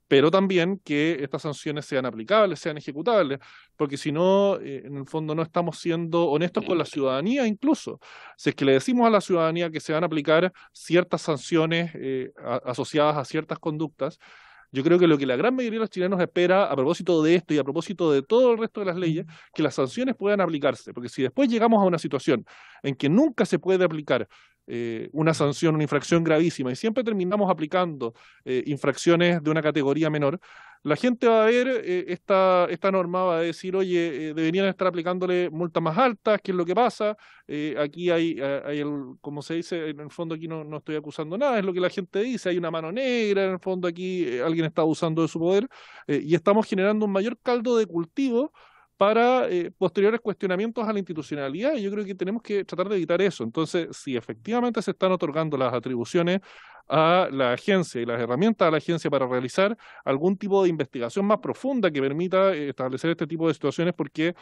pero también que estas sanciones sean aplicables, sean ejecutables, porque si no, en el fondo no estamos siendo honestos con la ciudadanía incluso. Si es que le decimos a la ciudadanía que se van a aplicar ciertas sanciones asociadas a ciertas conductas, yo creo que lo que la gran mayoría de los chilenos espera a propósito de esto y a propósito de todo el resto de las leyes, que las sanciones puedan aplicarse, porque si después llegamos a una situación en que nunca se puede aplicar una sanción, una infracción gravísima, y siempre terminamos aplicando infracciones de una categoría menor, la gente va a ver esta norma, va a decir, oye, deberían estar aplicándole multas más altas, ¿qué es lo que pasa? Aquí hay como se dice, en el fondo aquí no estoy acusando nada, es lo que la gente dice, hay una mano negra, en el fondo aquí alguien está abusando de su poder, y estamos generando un mayor caldo de cultivo para posteriores cuestionamientos a la institucionalidad, y yo creo que tenemos que tratar de evitar eso. Entonces, si efectivamente se están otorgando las atribuciones a la agencia y las herramientas a la agencia para realizar algún tipo de investigación más profunda que permita establecer este tipo de situaciones, porque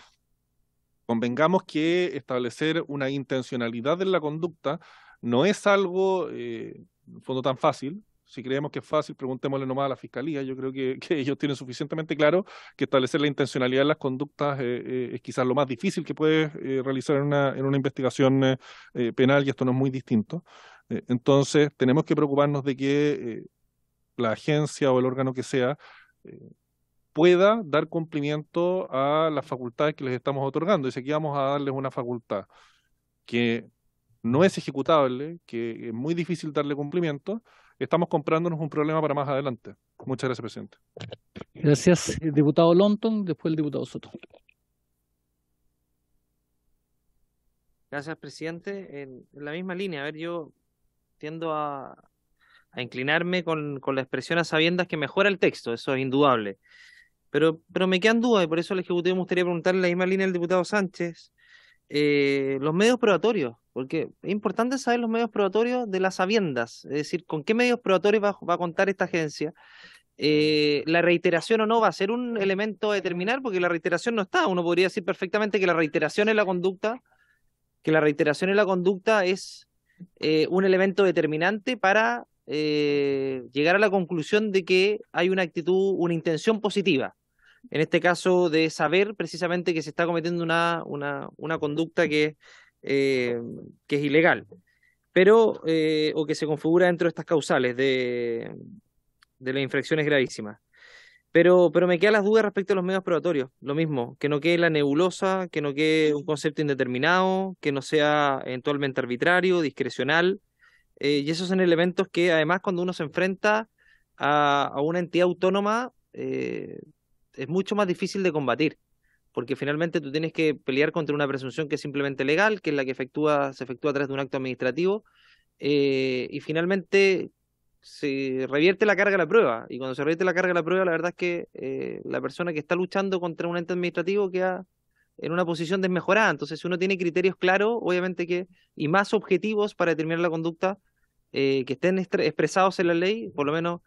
convengamos que establecer una intencionalidad en la conducta no es algo, en el fondo, tan fácil. Si creemos que es fácil, preguntémosle nomás a la Fiscalía. Yo creo que ellos tienen suficientemente claro que establecer la intencionalidad en las conductas es quizás lo más difícil que puedes realizar en una investigación penal, y esto no es muy distinto. Entonces, tenemos que preocuparnos de que la agencia o el órgano que sea pueda dar cumplimiento a las facultades que les estamos otorgando. Y si aquí vamos a darles una facultad que no es ejecutable, que es muy difícil darle cumplimiento, estamos comprándonos un problema para más adelante. Muchas gracias, presidente. Gracias, diputado Lonton, después el diputado Soto. Gracias, presidente. En la misma línea, a ver, yo tiendo a inclinarme con la expresión a sabiendas que mejora el texto, eso es indudable. Pero me quedan dudas y por eso al Ejecutivo me gustaría preguntarle en la misma línea al diputado Sánchez, los medios probatorios, porque es importante saber los medios probatorios de las sabiendas, es decir, con qué medios probatorios va a contar esta agencia. La reiteración o no va a ser un elemento a determinar, porque la reiteración no está. Uno podría decir perfectamente que la reiteración en la conducta es un elemento determinante para llegar a la conclusión de que hay una actitud, una intención positiva. En este caso, de saber precisamente que se está cometiendo una conducta que es ilegal, pero o que se configura dentro de estas causales de las infracciones gravísimas. Pero me quedan las dudas respecto a los medios probatorios. Lo mismo, que no quede la nebulosa, que no quede un concepto indeterminado, que no sea eventualmente arbitrario, discrecional. Y esos son elementos que además cuando uno se enfrenta a una entidad autónoma es mucho más difícil de combatir, porque finalmente tú tienes que pelear contra una presunción que es simplemente legal, que es la que se efectúa a través de un acto administrativo, y finalmente se revierte la carga de la prueba, y cuando se revierte la carga de la prueba, la verdad es que la persona que está luchando contra un ente administrativo queda en una posición desmejorada. Entonces, si uno tiene criterios claros, obviamente y más objetivos para determinar la conducta, que estén expresados en la ley, por lo menos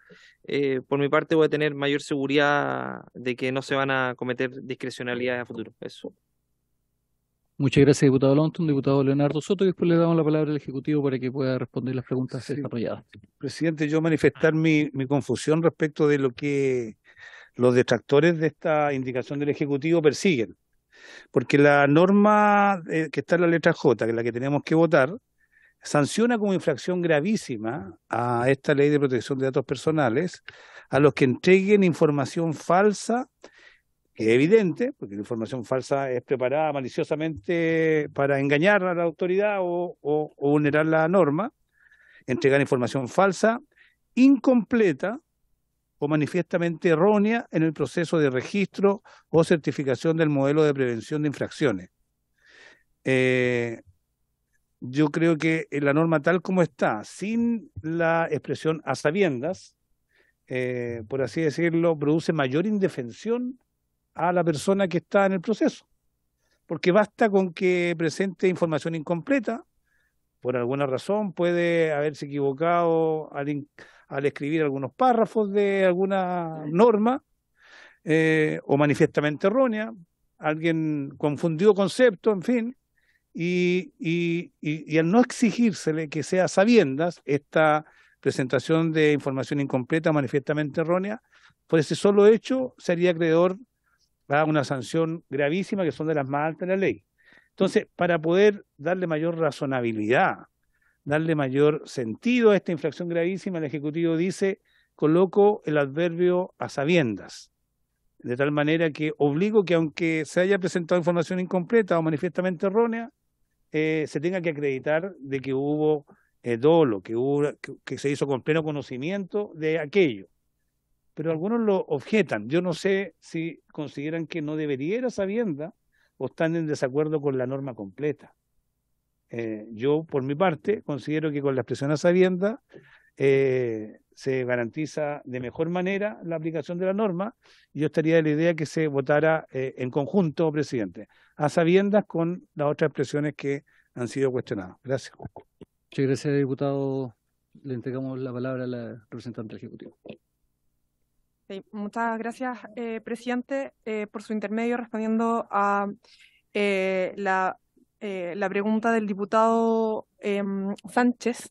por mi parte voy a tener mayor seguridad de que no se van a cometer discrecionalidades a futuro. Eso. Muchas gracias, diputado Lonton. Diputado Leonardo Soto, y después le damos la palabra al Ejecutivo para que pueda responder las preguntas desarrolladas. Presidente, yo manifestar mi confusión respecto de lo que los detractores de esta indicación del Ejecutivo persiguen. Porque la norma que está en la letra J, que es la que tenemos que votar, sanciona como infracción gravísima a esta ley de protección de datos personales a los que entreguen información falsa, que es evidente, porque la información falsa es preparada maliciosamente para engañar a la autoridad o vulnerar la norma, entregar información falsa, incompleta o manifiestamente errónea en el proceso de registro o certificación del modelo de prevención de infracciones. Yo creo que la norma tal como está, sin la expresión a sabiendas, por así decirlo, produce mayor indefensión a la persona que está en el proceso, porque basta con que presente información incompleta, por alguna razón puede haberse equivocado al escribir algunos párrafos de alguna norma, o manifiestamente errónea, alguien confundió conceptos, en fin, y al no exigírsele que sea a sabiendas esta presentación de información incompleta, manifiestamente errónea, por ese solo hecho sería acreedor a una sanción gravísima, que son de las más altas de la ley. Entonces, para poder darle mayor razonabilidad, darle mayor sentido a esta infracción gravísima, el Ejecutivo dice, coloco el adverbio a sabiendas, de tal manera que obligo que aunque se haya presentado información incompleta o manifiestamente errónea, se tenga que acreditar de que hubo dolo, que se hizo con pleno conocimiento de aquello. Pero algunos lo objetan. Yo no sé si consideran que no debería ir a sabiendas o están en desacuerdo con la norma completa. Yo, por mi parte, considero que con la expresión a sabiendas se garantiza de mejor manera la aplicación de la norma, y yo estaría de la idea que se votara en conjunto, presidente, a sabiendas con las otras expresiones que han sido cuestionadas. Gracias. Muchas gracias, diputado. Le entregamos la palabra a la representante del Ejecutivo. Sí, muchas gracias, presidente, por su intermedio respondiendo a la pregunta del diputado Sánchez.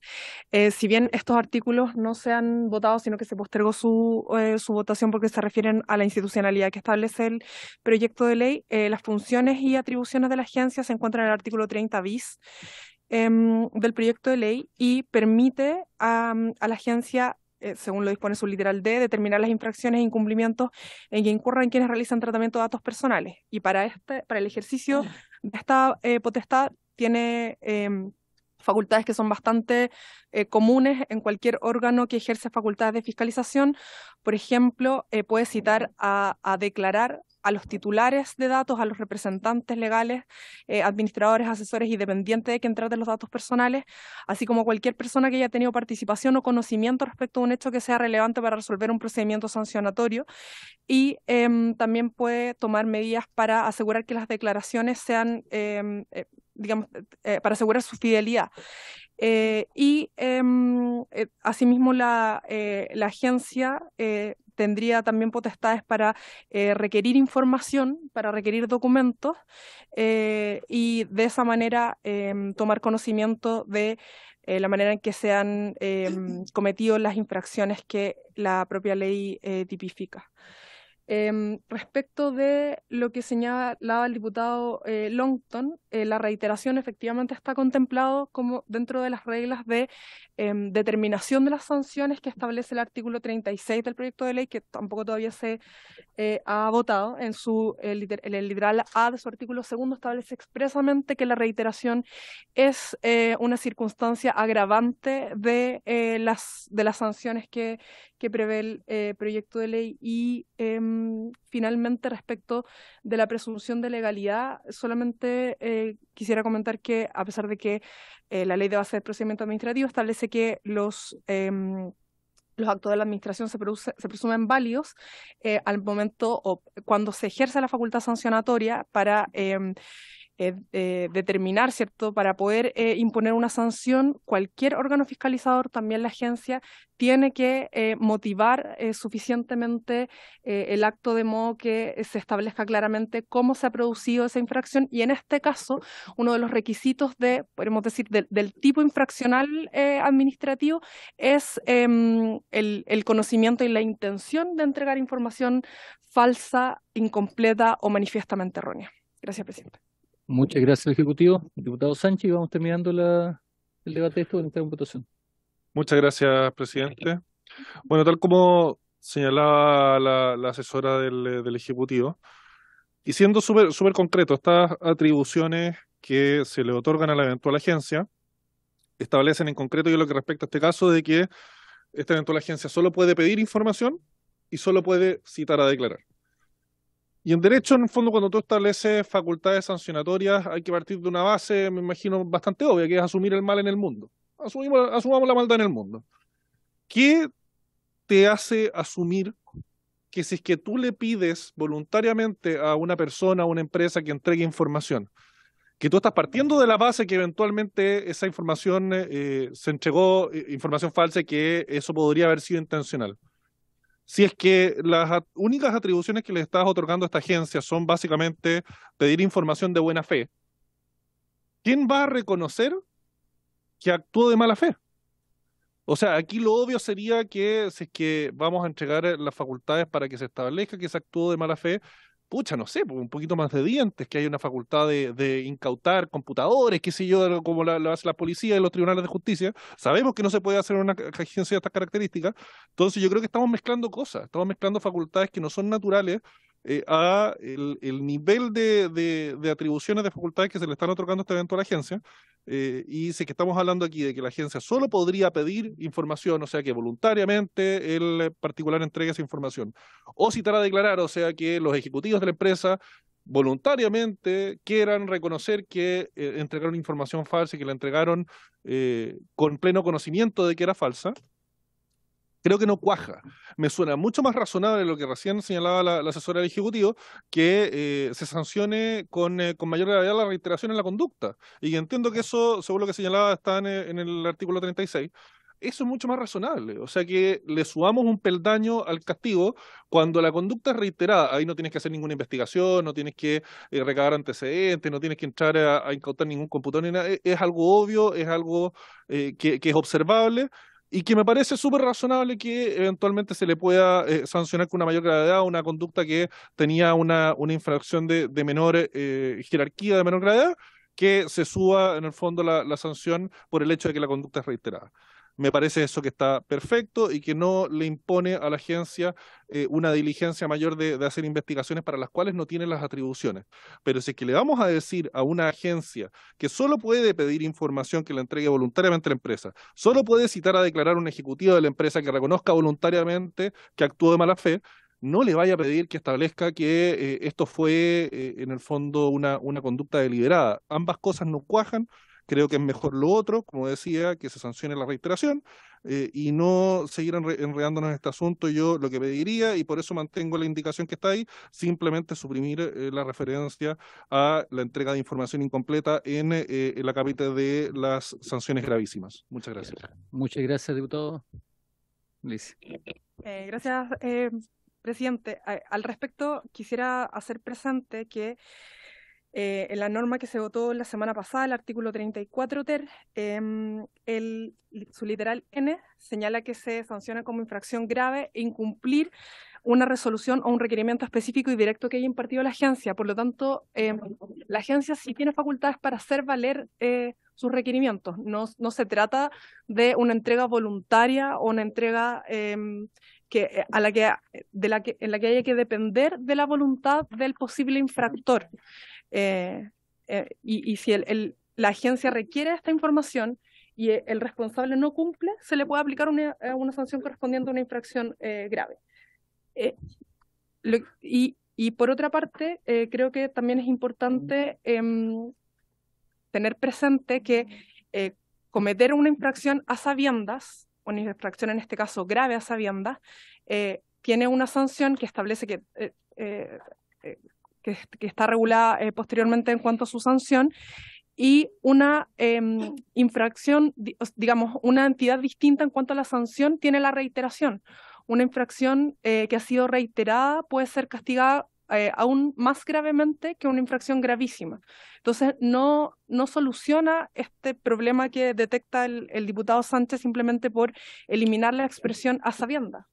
Si bien estos artículos no se han votado, sino que se postergó su votación porque se refieren a la institucionalidad que establece el proyecto de ley, las funciones y atribuciones de la agencia se encuentran en el artículo 30 bis del proyecto de ley, y permite a la agencia, según lo dispone su literal D, determinar las infracciones e incumplimientos en que incurran quienes realizan tratamiento de datos personales. Y para el ejercicio de esta potestad tiene facultades que son bastante comunes en cualquier órgano que ejerce facultades de fiscalización. Por ejemplo, puede citar a declarar a los titulares de datos, a los representantes legales, administradores, asesores y dependientes de quien trate los datos personales, así como cualquier persona que haya tenido participación o conocimiento respecto a un hecho que sea relevante para resolver un procedimiento sancionatorio. Y también puede tomar medidas para asegurar que las declaraciones sean, para asegurar su fidelidad. Asimismo, la agencia tendría también potestades para requerir información, para requerir documentos, y de esa manera tomar conocimiento de la manera en que se han cometido las infracciones que la propia ley tipifica. Respecto de lo que señalaba el diputado Longton, la reiteración efectivamente está contemplado como dentro de las reglas de determinación de las sanciones que establece el artículo 36 del proyecto de ley, que tampoco todavía se ha votado. En el literal A de su artículo segundo establece expresamente que la reiteración es una circunstancia agravante de las sanciones que prevé el proyecto de ley. Y finalmente, respecto de la presunción de legalidad, solamente quisiera comentar que, a pesar de que la ley de base del procedimiento administrativo establece que los actos de la administración se presumen válidos al momento o cuando se ejerce la facultad sancionatoria para determinar, ¿cierto? Para poder imponer una sanción, cualquier órgano fiscalizador, también la agencia, tiene que motivar suficientemente el acto de modo que se establezca claramente cómo se ha producido esa infracción, y en este caso, uno de los requisitos podemos decir, del tipo infraccional administrativo es el conocimiento y la intención de entregar información falsa, incompleta o manifiestamente errónea. Gracias, presidente. Muchas gracias, Ejecutivo. Diputado Sánchez, y vamos terminando el debate de esto, entrar en votación. Muchas gracias, presidente. Bueno, tal como señalaba la asesora del Ejecutivo, y siendo súper concreto, estas atribuciones que se le otorgan a la eventual agencia establecen en concreto, y lo que respecta a este caso, de que esta eventual agencia solo puede pedir información y solo puede citar a declarar. Y en derecho, en el fondo, cuando tú estableces facultades sancionatorias, hay que partir de una base, me imagino, bastante obvia, que es asumir el mal en el mundo. Asumamos la maldad en el mundo. ¿Qué te hace asumir que si es que tú le pides voluntariamente a una persona, a una empresa que entregue información, que tú estás partiendo de la base que eventualmente esa información se entregó, información falsa, y que eso podría haber sido intencional? Si es que las únicas atribuciones que le estás otorgando a esta agencia son básicamente pedir información de buena fe, ¿quién va a reconocer que actuó de mala fe? O sea, aquí lo obvio sería que si es que vamos a entregar las facultades para que se establezca que se actuó de mala fe, pucha, no sé, un poquito más de dientes, que hay una facultad de incautar computadores, qué sé yo, como lo hace la policía y los tribunales de justicia. Sabemos que no se puede hacer una agencia de estas características. Entonces yo creo que estamos mezclando cosas, estamos mezclando facultades que no son naturales a el nivel de atribuciones de facultades que se le están otorgando a esta eventual agencia. Y sé que estamos hablando aquí de que la agencia solo podría pedir información, o sea que voluntariamente el particular entregue esa información, o citar a declarar, o sea que los ejecutivos de la empresa voluntariamente quieran reconocer que entregaron información falsa y que la entregaron con pleno conocimiento de que era falsa. Creo que no cuaja. Me suena mucho más razonable lo que recién señalaba la asesora del Ejecutivo, que se sancione con mayor gravedad la reiteración en la conducta. Y entiendo que eso, según lo que señalaba, está en el artículo 36. Eso es mucho más razonable. O sea, que le subamos un peldaño al castigo cuando la conducta es reiterada. Ahí no tienes que hacer ninguna investigación, no tienes que recabar antecedentes, no tienes que entrar a incautar ningún computador ni nada. Es algo obvio, es algo que es observable, y que me parece súper razonable que eventualmente se le pueda sancionar con una mayor gravedad una conducta que tenía una infracción de menor jerarquía, de menor gravedad, que se suba en el fondo la sanción por el hecho de que la conducta es reiterada. Me parece eso que está perfecto y que no le impone a la agencia una diligencia mayor de hacer investigaciones para las cuales no tiene las atribuciones. Pero si es que le vamos a decir a una agencia que solo puede pedir información que la entregue voluntariamente a la empresa, solo puede citar a declarar un ejecutivo de la empresa que reconozca voluntariamente que actuó de mala fe, no le vaya a pedir que establezca que esto fue en el fondo una conducta deliberada. Ambas cosas no cuajan. Creo que es mejor lo otro, como decía, que se sancione la reiteración y no seguir enredándonos en este asunto. Yo lo que pediría, y por eso mantengo la indicación que está ahí, simplemente suprimir la referencia a la entrega de información incompleta en la capítulo de las sanciones gravísimas. Muchas gracias. Muchas gracias, diputado. Liz. Gracias, presidente. Al respecto, quisiera hacer presente que En la norma que se votó la semana pasada, el artículo 34 ter, su literal N señala que se sanciona como infracción grave incumplir una resolución o un requerimiento específico y directo que haya impartido la agencia. Por lo tanto, la agencia sí tiene facultades para hacer valer sus requerimientos. No se trata de una entrega voluntaria o una entrega en la que haya que depender de la voluntad del posible infractor. Y si la agencia requiere esta información y el responsable no cumple, se le puede aplicar una sanción correspondiente a una infracción grave. Y por otra parte, creo que también es importante tener presente que cometer una infracción a sabiendas, una infracción en este caso grave a sabiendas, tiene una sanción que establece que está regulada posteriormente en cuanto a su sanción, y una infracción, digamos, una entidad distinta en cuanto a la sanción tiene la reiteración. Una infracción que ha sido reiterada puede ser castigada aún más gravemente que una infracción gravísima. Entonces, no soluciona este problema que detecta el diputado Sánchez simplemente por eliminar la expresión a sabiendas.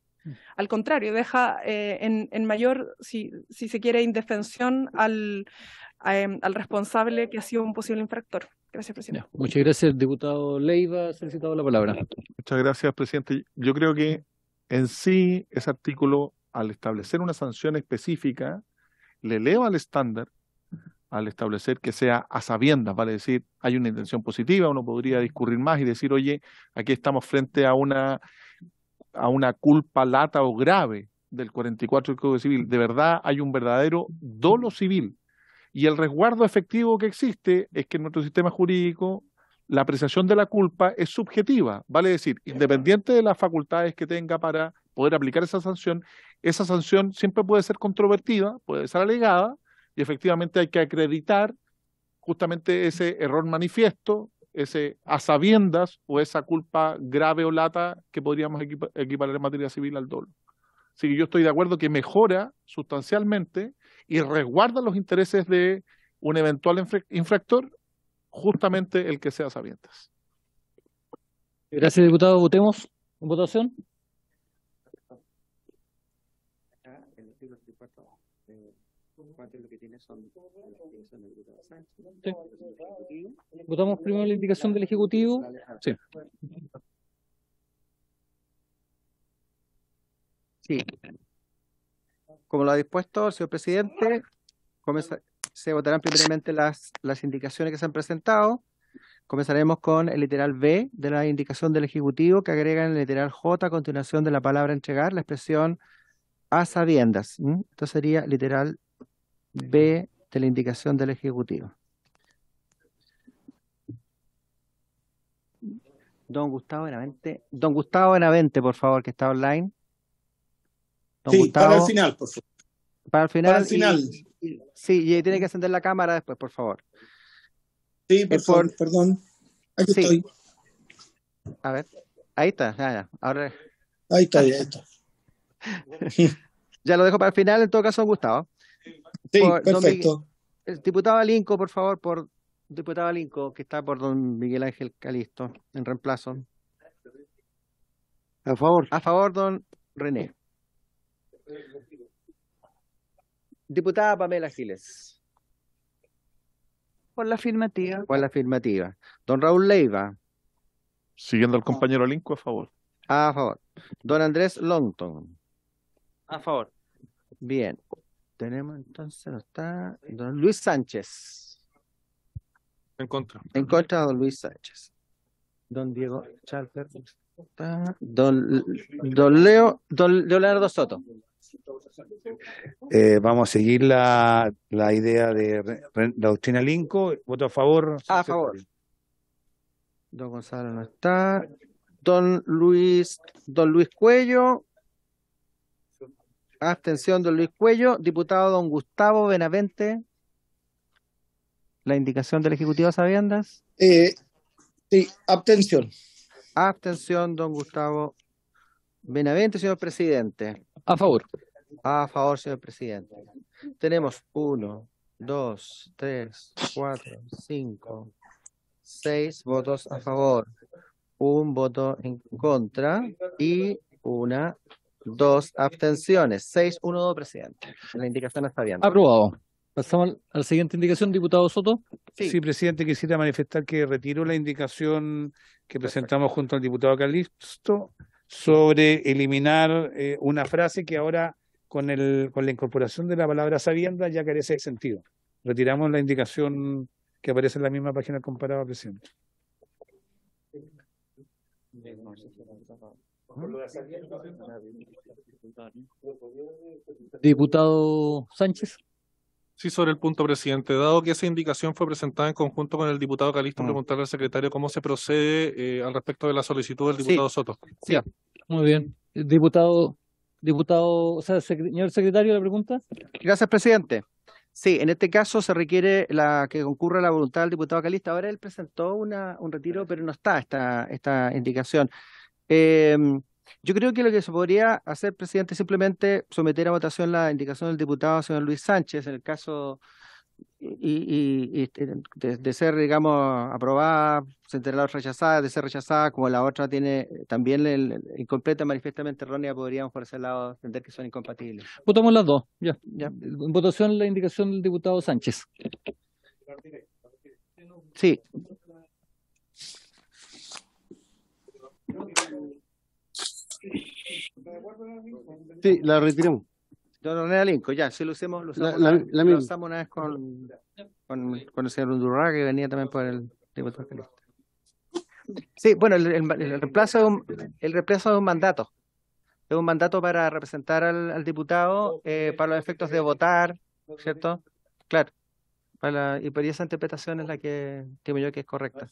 Al contrario, deja en mayor, si se quiere, indefensión al responsable que ha sido un posible infractor. Gracias, presidente. Muchas gracias, diputado Leiva. Ha solicitado la palabra. Muchas gracias, presidente. Yo creo que en sí ese artículo, al establecer una sanción específica, le eleva el estándar al establecer que sea a sabiendas, vale decir, hay una intención positiva, uno podría discurrir más y decir, oye, aquí estamos frente a una culpa lata o grave del 44 del Código Civil. De verdad hay un verdadero dolo civil. Y el resguardo efectivo que existe es que en nuestro sistema jurídico la apreciación de la culpa es subjetiva, vale decir, independiente de las facultades que tenga para poder aplicar esa sanción siempre puede ser controvertida, puede ser alegada, y efectivamente hay que acreditar justamente ese error manifiesto, ese a sabiendas o esa culpa grave o lata que podríamos equiparar en materia civil al dolo. Así que yo estoy de acuerdo que mejora sustancialmente y resguarda los intereses de un eventual infractor, justamente el que sea a sabiendas. Gracias, diputado. Votemos en votación. Sí. Votamos primero la indicación del Ejecutivo. Sí. Sí. Como lo ha dispuesto el señor presidente, se votarán primeramente las indicaciones que se han presentado. Comenzaremos con el literal B de la indicación del Ejecutivo, que agrega en el literal J a continuación de la palabra entregar la expresión a sabiendas. Esto sería literal B de la indicación del Ejecutivo. Don Gustavo Benavente, por favor, que está online. Don Gustavo, para el final, por favor. Para el final. Para el final. Sí, y tiene que encender la cámara después, por favor. Sí, por favor, perdón. Aquí estoy. A ver, ahí está, ya. Ahora... Ahí está. Ya lo dejo para el final, en todo caso, don Gustavo. Sí, perfecto. El diputado Alinco, por favor, diputado Alinco, que está por don Miguel Ángel Calisto, en reemplazo. A favor. A favor, don René. Diputada Pamela Giles. Por la afirmativa. Por la afirmativa. Don Raúl Leiva. Siguiendo al compañero Alinco, a favor. A favor. Don Andrés Longton. A favor. Bien. Tenemos entonces, no está, don Luis Sánchez. En contra. En contra de don Luis Sánchez. Don Diego Chalper. Don Leonardo Soto. Vamos a seguir la idea de la doctrina Alinco. ¿Voto a favor? A favor. Don Gonzalo no está. Don Luis Cuello. Abstención, don Luis Cuello. Diputado don Gustavo Benavente. La indicación del Ejecutivo a sabiendas. Sí, abstención. Abstención, don Gustavo Benavente, señor presidente. A favor. A favor, señor presidente. Tenemos 1, 2, 3, 4, 5, 6 votos a favor, un voto en contra y 2 abstenciones. 6-1, presidente. La indicación está bien. Aprobado. Pasamos a la siguiente indicación, diputado Soto. Sí, presidente, quisiera manifestar que retiro la indicación que presentamos junto al diputado Calixto sobre eliminar una frase que ahora con la incorporación de la palabra sabienda ya carece de sentido. Retiramos la indicación que aparece en la misma página comparada, presidente. Diputado Sánchez. Sí, sobre el punto, presidente. Dado que esa indicación fue presentada en conjunto con el diputado Calixto, preguntarle al secretario cómo se procede al respecto de la solicitud del diputado Soto. Sí. Muy bien. Diputado, o sea, señor secretario, la pregunta. Gracias, presidente. Sí, en este caso se requiere que concurra la voluntad del diputado Calixto. Ahora él presentó un retiro, pero no está esta indicación. Yo creo que lo que se podría hacer, presidente, es simplemente someter a votación la indicación del diputado señor Luis Sánchez, en el caso de ser, digamos, aprobada, se enterará rechazada, de ser rechazada, como la otra tiene también incompleta, manifiestamente errónea, podríamos por ese lado entender que son incompatibles. Votamos las dos, ya. Ya. En votación la indicación del diputado Sánchez. Sí. Sí, la retiramos. Don René Alinco, ya, sí lo usamos, lo usamos una vez con el señor Undurraga, que venía también por el diputado Calixto. Sí, bueno, el reemplazo de un mandato. Es un mandato para representar al diputado para los efectos de votar, ¿cierto? Claro. Y por esa interpretación es la que temo yo que es correcta.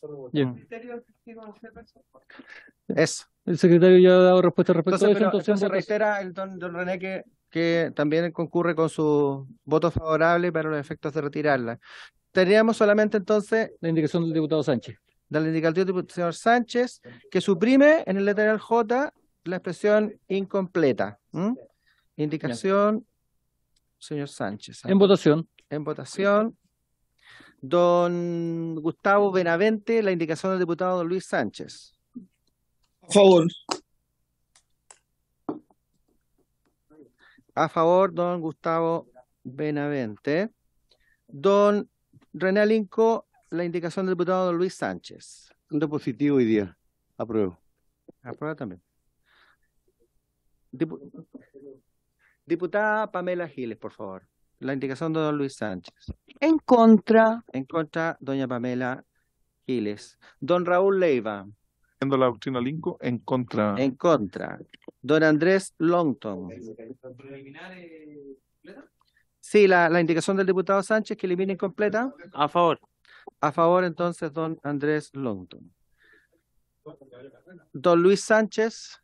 Eso. El secretario ya ha dado respuesta respecto a eso. Entonces reitera el don René que también concurre con su voto favorable para los efectos de retirarla. Teníamos solamente entonces la indicación del diputado Sánchez. De la indicación del señor Sánchez, que suprime en el lateral J la expresión incompleta. Indicación, señor Sánchez. En votación. En votación. Don Gustavo Benavente, la indicación del diputado don Luis Sánchez. A favor. A favor, don Gustavo Benavente. Don René Alinco, la indicación del diputado don Luis Sánchez. Ando positivo hoy día. Apruebo. Aprueba también. Diputada Pamela Giles, por favor. La indicación de don Luis Sánchez. En contra. En contra, doña Pamela Giles. Don Raúl Leiva. Viendo la doctrina Alinco, en contra. En contra. Don Andrés Longton. Sí, la indicación del diputado Sánchez que elimine incompleta. A favor. A favor, entonces, don Andrés Longton. Don Luis Sánchez.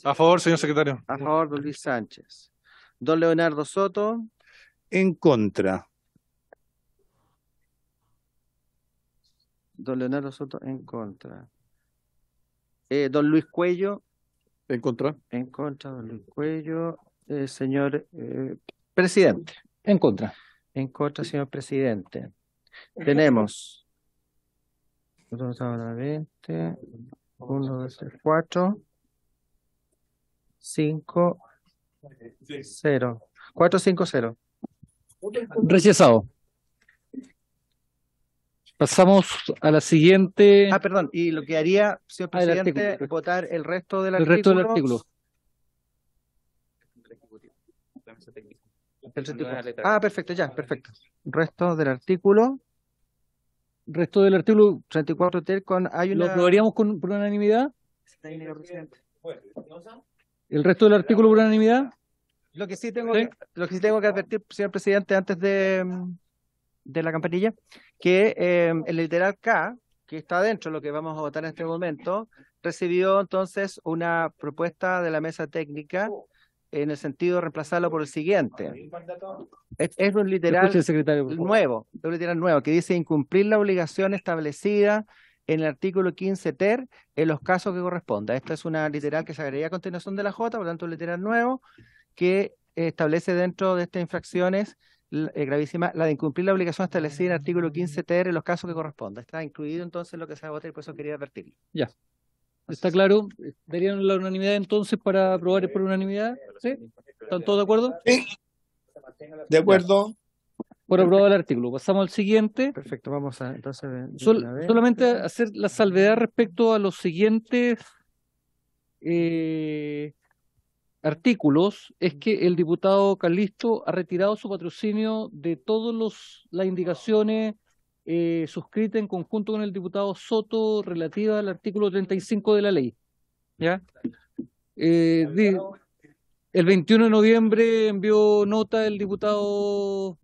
A favor, señor secretario. A favor, don Luis Sánchez. Don Leonardo Soto. En contra. Don Leonardo Soto, en contra. Don Luis Cuello. En contra. En contra, don Luis Cuello. Señor presidente. En contra. En contra, señor presidente. Tenemos 20, 1, 2, 3, 4, 5, 0. 4, 5, 0. Rechazado. Pasamos a la siguiente. Perdón, y lo que haría, señor presidente, votar el resto del artículo. El resto del artículo. Perfecto, ya, perfecto. Resto del artículo. Resto del artículo 34 con ¿Lo aprobaríamos por unanimidad? Presidente. ¿El resto del artículo por unanimidad? Lo que sí tengo que advertir, señor presidente, antes de la campanilla, que el literal K, que está dentro de lo que vamos a votar en este momento, recibió entonces una propuesta de la mesa técnica en el sentido de reemplazarlo por el siguiente. Es un literal nuevo, que dice incumplir la obligación establecida en el artículo 15 ter en los casos que corresponda. Esta es una literal que se agrega a continuación de la J, por lo tanto un literal nuevo que establece dentro de estas infracciones gravísima, la de incumplir la obligación establecida en el artículo 15 TR en los casos que corresponda. Está incluido entonces lo que se va a votar y por eso quería advertirlo. Ya. ¿Está claro? ¿Darían la unanimidad entonces para aprobar por unanimidad? ¿Sí? ¿Están todos de acuerdo? Sí, de acuerdo. Por aprobado el artículo. Pasamos al siguiente. Perfecto, vamos a entonces Solamente hacer la salvedad respecto a los siguientes artículos, es que el diputado Calisto ha retirado su patrocinio de todas las indicaciones suscritas en conjunto con el diputado Soto relativa al artículo 35 de la ley. ¿Ya? El 21 de noviembre envió nota el diputado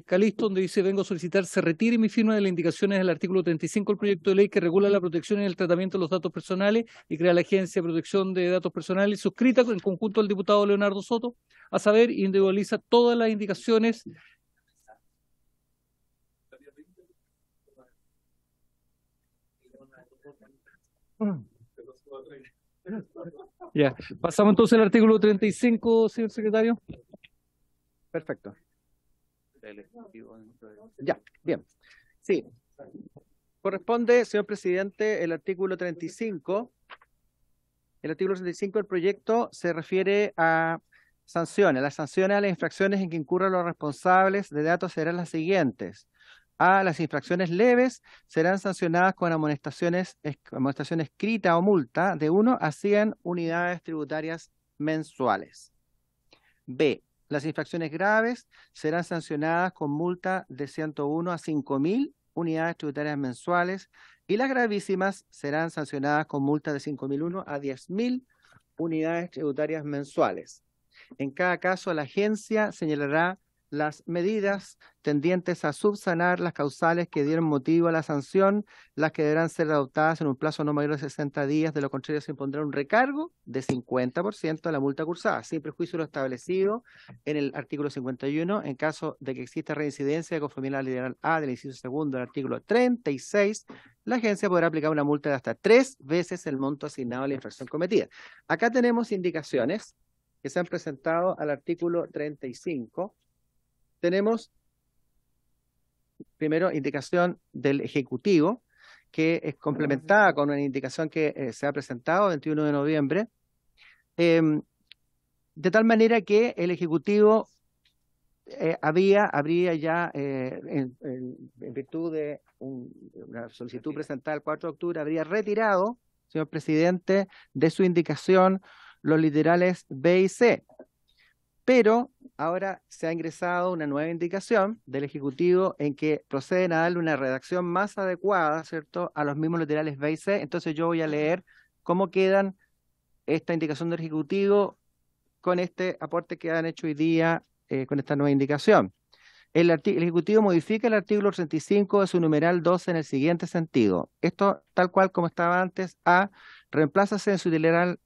Calisto, donde dice: vengo a solicitar se retire mi firma de las indicaciones del artículo 35 del proyecto de ley que regula la protección y el tratamiento de los datos personales y crea la Agencia de Protección de Datos Personales, suscrita en conjunto al diputado Leonardo Soto, a saber, individualiza todas las indicaciones. Ya, pasamos entonces al artículo 35, señor secretario. Perfecto. Ya, bien. Sí. Corresponde, señor presidente, el artículo 35. El artículo 35 del proyecto se refiere a sanciones. Las sanciones a las infracciones en que incurran los responsables de datos serán las siguientes. A las infracciones leves serán sancionadas con amonestación escrita o multa de 1 a 100 unidades tributarias mensuales. B. Las infracciones graves serán sancionadas con multa de 101 a 5.000 unidades tributarias mensuales y las gravísimas serán sancionadas con multa de 5.001 a 10.000 unidades tributarias mensuales. En cada caso, la agencia señalará las medidas tendientes a subsanar las causales que dieron motivo a la sanción, las que deberán ser adoptadas en un plazo no mayor de 60 días, de lo contrario se impondrá un recargo de 50% a la multa cursada, sin prejuicio de lo establecido en el artículo 51, en caso de que exista reincidencia de conformidad a la literal A del inciso segundo del artículo 36, la agencia podrá aplicar una multa de hasta 3 veces el monto asignado a la infracción cometida. Acá tenemos indicaciones que se han presentado al artículo 35. Tenemos, primero, indicación del Ejecutivo, que es complementada con una indicación que se ha presentado el 21 de noviembre, de tal manera que el Ejecutivo habría ya, en virtud de una solicitud presentada el 4 de octubre, habría retirado, señor presidente, de su indicación los literales B y C. Pero ahora se ha ingresado una nueva indicación del Ejecutivo en que proceden a darle una redacción más adecuada, ¿cierto?, a los mismos literales B y C. Entonces yo voy a leer cómo quedan esta indicación del Ejecutivo con este aporte que han hecho hoy día con esta nueva indicación. El Ejecutivo modifica el artículo 35 de su numeral 12 en el siguiente sentido. Esto, tal cual como estaba antes, A, reemplázase en su literal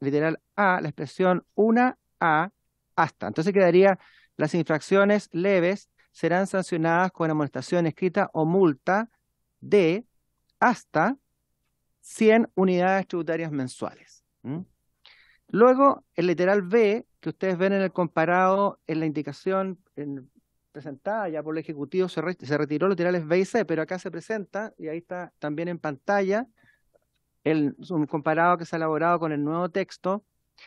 A la expresión una A hasta. Entonces quedaría: las infracciones leves serán sancionadas con amonestación escrita o multa de hasta 100 unidades tributarias mensuales. Luego, el literal B, que ustedes ven en el comparado, en la indicación presentada ya por el Ejecutivo, se retiró los literales B y C, pero acá se presenta, y ahí está también en pantalla, un comparado que se ha elaborado con el nuevo texto,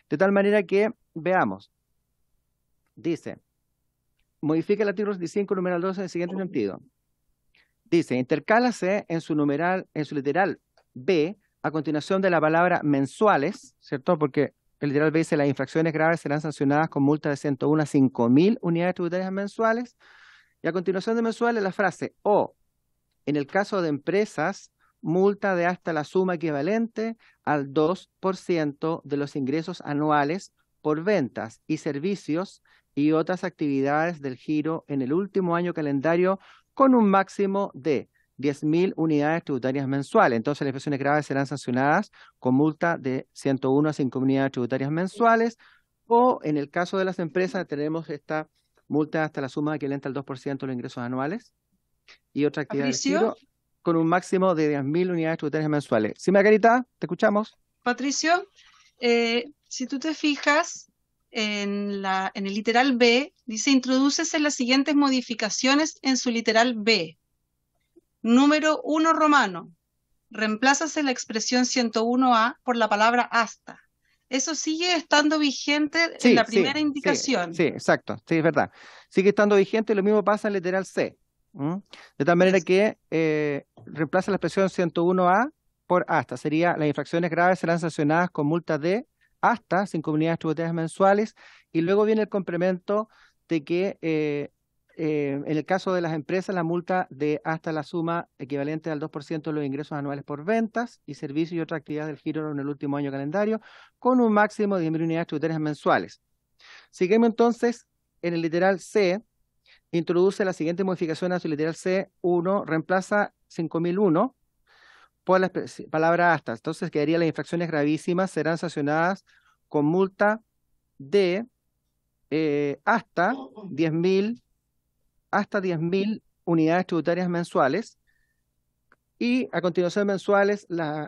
de tal manera que, veamos, dice: modifica el artículo 65, numeral 12 en el siguiente sentido. Dice: intercálase en su literal B, a continuación de la palabra mensuales, ¿cierto? Porque el literal B dice: las infracciones graves serán sancionadas con multa de 101 a 5.000 unidades tributarias mensuales. Y a continuación de mensuales, la frase: o, en el caso de empresas, multa de hasta la suma equivalente al 2% de los ingresos anuales por ventas y servicios y otras actividades del giro en el último año calendario, con un máximo de 10.000 unidades tributarias mensuales. Entonces las infracciones graves serán sancionadas con multa de 101 a 5 unidades tributarias mensuales, o en el caso de las empresas tenemos esta multa hasta la suma equivalente al 2% de los ingresos anuales y otra actividad del giro con un máximo de 10.000 unidades tributarias mensuales. ¿Sí, Margarita? ¿Te escuchamos? Patricio, si tú te fijas, en el literal B, dice, introdúcese las siguientes modificaciones en su literal B. Número 1 romano, reemplázase la expresión 101A por la palabra hasta. ¿Eso sigue estando vigente en la primera indicación? Sí, exacto, sí, es verdad. Sigue estando vigente y lo mismo pasa en literal C. De tal manera que reemplaza la expresión 101A por hasta. Sería, las infracciones graves serán sancionadas con multa de hasta 5 unidades tributarias mensuales, y luego viene el complemento de que en el caso de las empresas, la multa de hasta la suma equivalente al 2% de los ingresos anuales por ventas y servicios y otras actividades del giro en el último año calendario, con un máximo de 10.000 unidades tributarias mensuales. Seguimos entonces en el literal C, introduce la siguiente modificación a su literal C1, reemplaza 5.001 por la palabra hasta. Entonces quedaría: las infracciones gravísimas serán sancionadas con multa de hasta 10.000 unidades tributarias mensuales, y a continuación mensuales,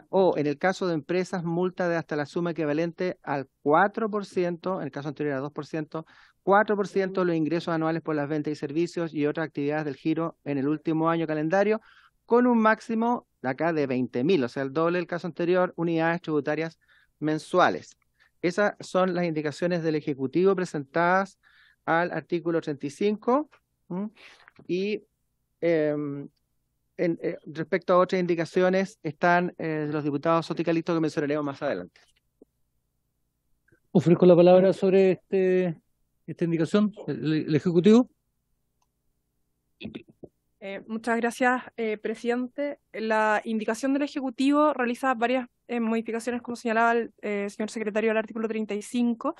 o en el caso de empresas, multa de hasta la suma equivalente al 4%, en el caso anterior era 2%, 4% de los ingresos anuales por las ventas y servicios y otras actividades del giro en el último año calendario, con un máximo acá de 20.000, o sea, el doble del caso anterior, unidades tributarias mensuales. Esas son las indicaciones del Ejecutivo presentadas al artículo 35. Y respecto a otras indicaciones están los diputados Soto y Calixto, que mencionaremos más adelante. Ofrezco la palabra sobre esta indicación, el Ejecutivo. Muchas gracias, presidente. La indicación del Ejecutivo realiza varias modificaciones, como señalaba el señor secretario, del artículo 35.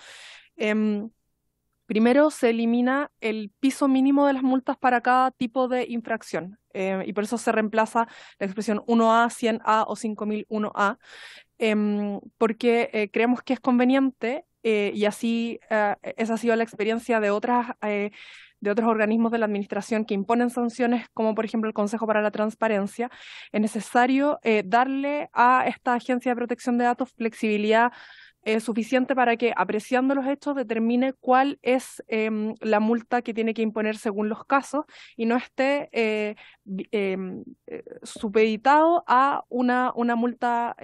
Primero, se elimina el piso mínimo de las multas para cada tipo de infracción, y por eso se reemplaza la expresión 1A, 100A o 5.001A, porque creemos que es conveniente, y así esa ha sido la experiencia de otros organismos de la administración que imponen sanciones, como por ejemplo el Consejo para la Transparencia. Es necesario darle a esta Agencia de Protección de Datos flexibilidad suficiente para que, apreciando los hechos, determine cuál es la multa que tiene que imponer según los casos, y no esté supeditado a una multa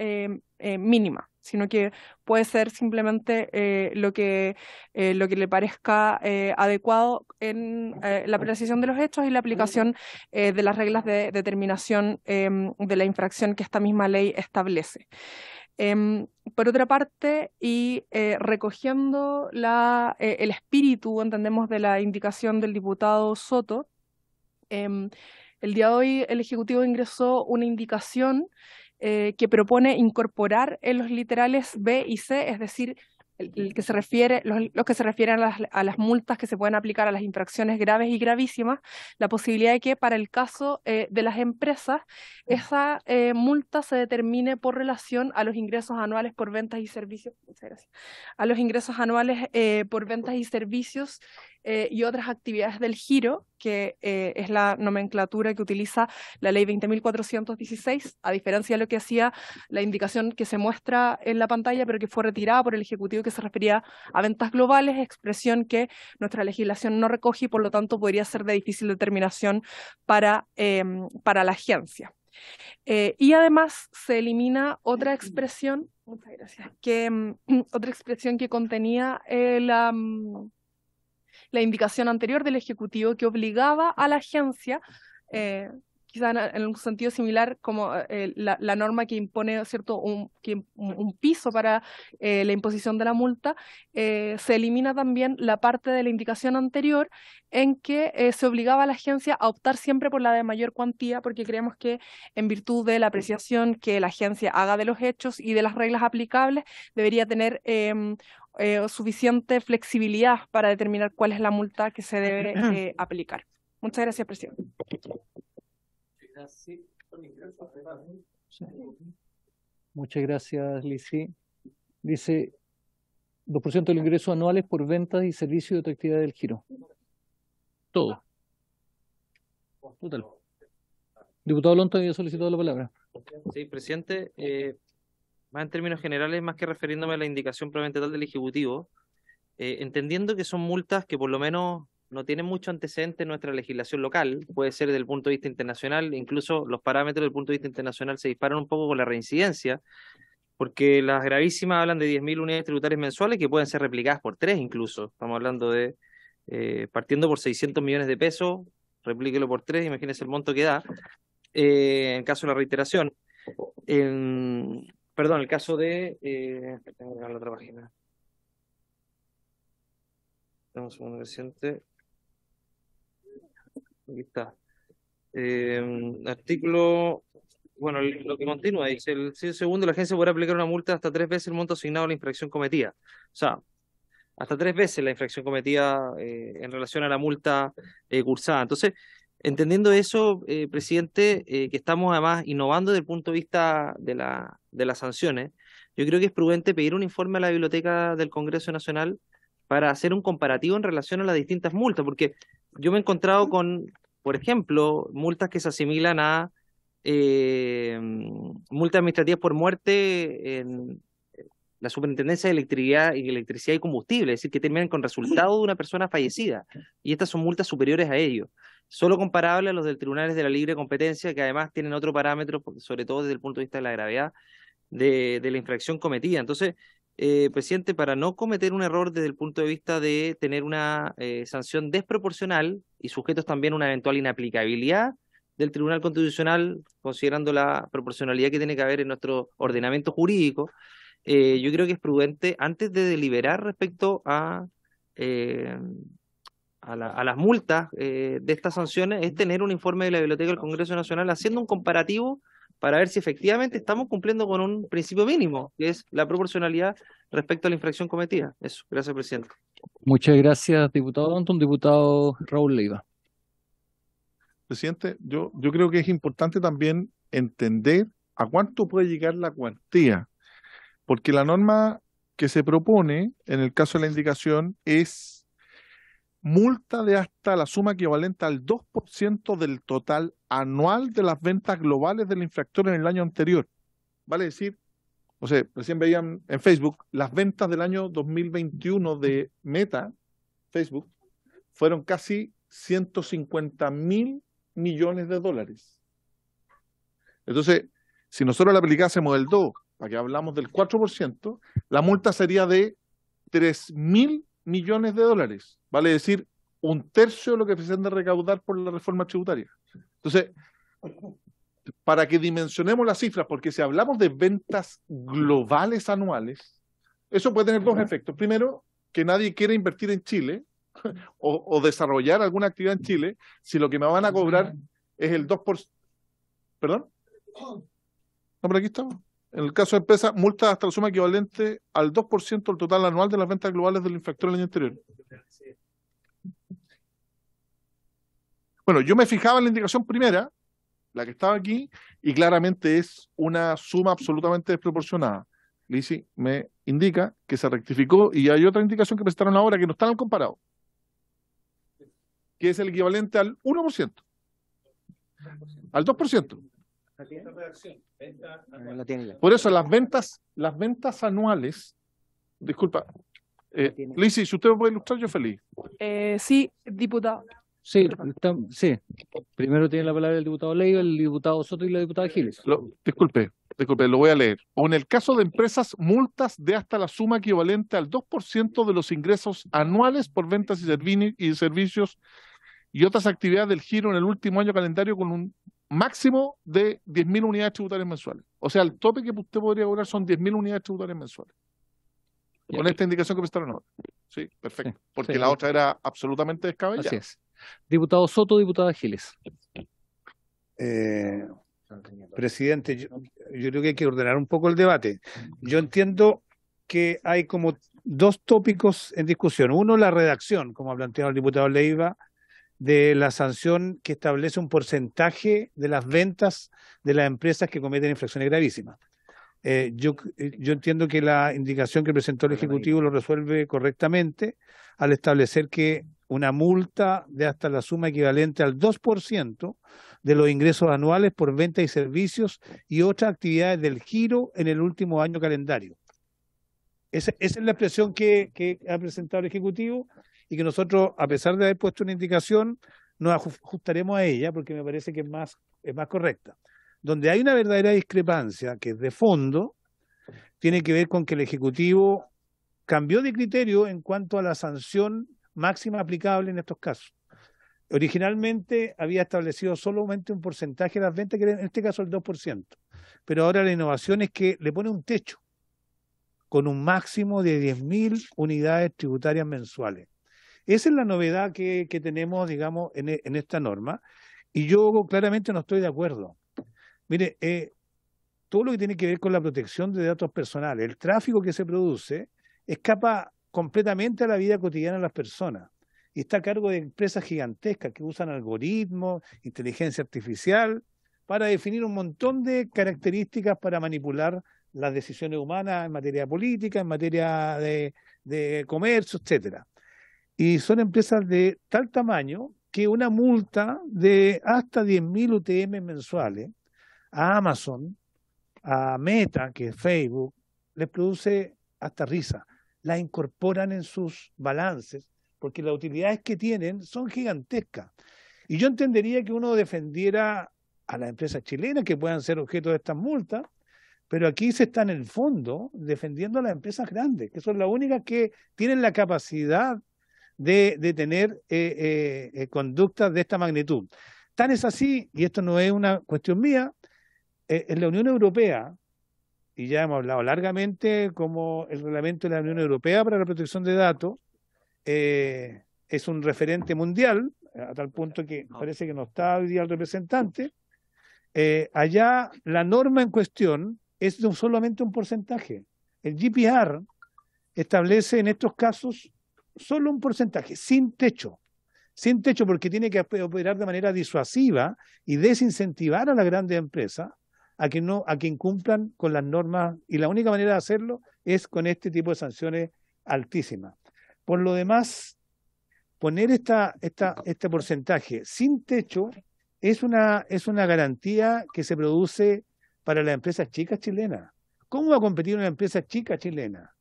mínima, sino que puede ser simplemente lo que le parezca adecuado en la apreciación de los hechos y la aplicación de las reglas de determinación de la infracción que esta misma ley establece. Por otra parte, y recogiendo el espíritu, entendemos, de la indicación del diputado Soto, el día de hoy el Ejecutivo ingresó una indicación que propone incorporar en los literales B y C, es decir, los que se refieren a las multas que se pueden aplicar a las infracciones graves y gravísimas, la posibilidad de que para el caso de las empresas esa multa se determine por relación a los ingresos anuales por ventas y servicios. Muchas gracias. A los ingresos anuales por ventas y servicios y otras actividades del giro, que es la nomenclatura que utiliza la ley 20.416, a diferencia de lo que hacía la indicación que se muestra en la pantalla, pero que fue retirada por el Ejecutivo, que se refería a ventas globales, expresión que nuestra legislación no recoge y por lo tanto podría ser de difícil determinación para la agencia. Y además se elimina otra expresión, muchas gracias, otra expresión que contenía la indicación anterior del Ejecutivo, que obligaba a la agencia, quizá en un sentido similar como la norma que impone, ¿cierto?, un piso para la imposición de la multa. Se elimina también la parte de la indicación anterior en que se obligaba a la agencia a optar siempre por la de mayor cuantía, porque creemos que, en virtud de la apreciación que la agencia haga de los hechos y de las reglas aplicables, debería tener suficiente flexibilidad para determinar cuál es la multa que se debe aplicar. Muchas gracias, presidente. Muchas gracias, Lizy. Dice 2% de los ingresos anuales por ventas y servicios de otra actividad del giro. Todo. Total. Diputado Lonto había solicitado la palabra. Sí, presidente. Más en términos generales, más que refiriéndome a la indicación propiamente tal del Ejecutivo, entendiendo que son multas que por lo menos no tienen mucho antecedente en nuestra legislación local, puede ser desde el punto de vista internacional, incluso los parámetros del punto de vista internacional se disparan un poco con la reincidencia, porque las gravísimas hablan de 10.000 unidades tributarias mensuales que pueden ser replicadas por 3 incluso. Estamos hablando de, partiendo por 600 millones de pesos, replíquelo por 3, imagínense el monto que da, en caso de la reiteración. Perdón, el caso de... la otra página. Dame un segundo, reciente. Aquí está. Artículo... Bueno, lo que continúa dice, el segundo, la agencia podrá aplicar una multa hasta 3 veces el monto asignado a la infracción cometida. O sea, hasta 3 veces la infracción cometida en relación a la multa cursada. Entonces, entendiendo eso, presidente, que estamos además innovando desde el punto de vista de las sanciones, yo creo que es prudente pedir un informe a la Biblioteca del Congreso Nacional para hacer un comparativo en relación a las distintas multas, porque yo me he encontrado con, por ejemplo, multas que se asimilan a multas administrativas por muerte en la Superintendencia de Electricidad y Combustible, es decir, que terminan con resultado de una persona fallecida, y estas son multas superiores a ello, solo comparables a los del Tribunales de la Libre Competencia, que además tienen otro parámetro, sobre todo desde el punto de vista de la gravedad de la infracción cometida. Entonces, presidente, para no cometer un error desde el punto de vista de tener una sanción desproporcional y sujetos también a una eventual inaplicabilidad del Tribunal Constitucional, considerando la proporcionalidad que tiene que haber en nuestro ordenamiento jurídico, yo creo que es prudente, antes de deliberar respecto a las multas de estas sanciones, es tener un informe de la Biblioteca del Congreso Nacional haciendo un comparativo para ver si efectivamente estamos cumpliendo con un principio mínimo, que es la proporcionalidad respecto a la infracción cometida. Eso, gracias, presidente. Muchas gracias, diputado Anton. Diputado Raúl Leiva. Presidente, yo creo que es importante también entender a cuánto puede llegar la cuantía, porque la norma que se propone en el caso de la indicación es multa de hasta la suma equivalente al 2% del total anual de las ventas globales del infractor en el año anterior. Vale decir, o sea, recién veían en Facebook, las ventas del año 2021 de Meta, Facebook, fueron casi 150.000 millones de dólares. Entonces, si nosotros le aplicásemos el 2, para que hablamos del 4%, la multa sería de 3.000 millones de dólares. Vale decir, 1/3 de lo que pretende recaudar por la reforma tributaria. Entonces, para que dimensionemos las cifras, porque si hablamos de ventas globales anuales, eso puede tener dos efectos. Primero, que nadie quiere invertir en Chile o desarrollar alguna actividad en Chile si lo que me van a cobrar es el 2%. ¿Perdón? No, pero aquí estamos. En el caso de empresa, multa hasta la suma equivalente al 2% del total anual de las ventas globales del infractor el año anterior. Bueno, yo me fijaba en la indicación primera, la que estaba aquí, y claramente es una suma absolutamente desproporcionada. Lisi me indica que se rectificó y hay otra indicación que presentaron ahora que no están al comparado, que es el equivalente al 1%, al 2%. Por eso las ventas anuales, disculpa, Lisi, si usted me puede ilustrar, yo feliz. Sí, diputado. Sí, sí. Primero tiene la palabra el diputado Leiva, el diputado Soto y la diputada Giles. Disculpe, lo voy a leer. O en el caso de empresas, multas de hasta la suma equivalente al 2% de los ingresos anuales por ventas y servicios y otras actividades del giro en el último año calendario con un máximo de 10.000 unidades tributarias mensuales. O sea, el tope que usted podría cobrar son 10.000 unidades tributarias mensuales. Con esta indicación que presentaron ahora. Sí, perfecto. Porque la otra era absolutamente descabellada. Así es. Diputado Soto, diputada Giles. Presidente, yo creo que hay que ordenar un poco el debate. Yo entiendo que hay como dos tópicos en discusión. Uno, la redacción, como ha planteado el diputado Leiva, de la sanción que establece un porcentaje de las ventas de las empresas que cometen infracciones gravísimas. Yo entiendo que la indicación que presentó el Ejecutivo lo resuelve correctamente al establecer que una multa de hasta la suma equivalente al 2% de los ingresos anuales por ventas y servicios y otras actividades del giro en el último año calendario. Esa es la expresión que ha presentado el Ejecutivo y que nosotros, a pesar de haber puesto una indicación, nos ajustaremos a ella porque me parece que es más correcta. Donde hay una verdadera discrepancia, que es de fondo, tiene que ver con que el Ejecutivo cambió de criterio en cuanto a la sanción máxima aplicable en estos casos. Originalmente había establecido solamente un porcentaje de las ventas, que era en este caso el 2%, pero ahora la innovación es que le pone un techo con un máximo de 10.000 unidades tributarias mensuales. Esa es la novedad que tenemos, digamos, en esta norma, y yo claramente no estoy de acuerdo. Mire, todo lo que tiene que ver con la protección de datos personales, el tráfico que se produce, escapa completamente a la vida cotidiana de las personas y está a cargo de empresas gigantescas que usan algoritmos, inteligencia artificial, para definir un montón de características para manipular las decisiones humanas en materia política, en materia de comercio, etcétera. Y son empresas de tal tamaño que una multa de hasta 10.000 UTM mensuales a Amazon, a Meta, que es Facebook, les produce hasta risa. Las incorporan en sus balances porque las utilidades que tienen son gigantescas. Y yo entendería que uno defendiera a las empresas chilenas que puedan ser objeto de estas multas, pero aquí se está en el fondo defendiendo a las empresas grandes, que son las únicas que tienen la capacidad de tener conductas de esta magnitud. Tan es así, y esto no es una cuestión mía, en la Unión Europea, y ya hemos hablado largamente como el reglamento de la Unión Europea para la protección de datos es un referente mundial, a tal punto que parece que no está hoy día el representante. Allá la norma en cuestión es de solamente un porcentaje. El GDPR establece en estos casos solo un porcentaje, sin techo porque tiene que operar de manera disuasiva y desincentivar a las grandes empresas a que incumplan con las normas, y la única manera de hacerlo es con este tipo de sanciones altísimas. Por lo demás, poner este porcentaje sin techo es una garantía que se produce para las empresas chicas chilenas. ¿Cómo va a competir una empresa chica chilena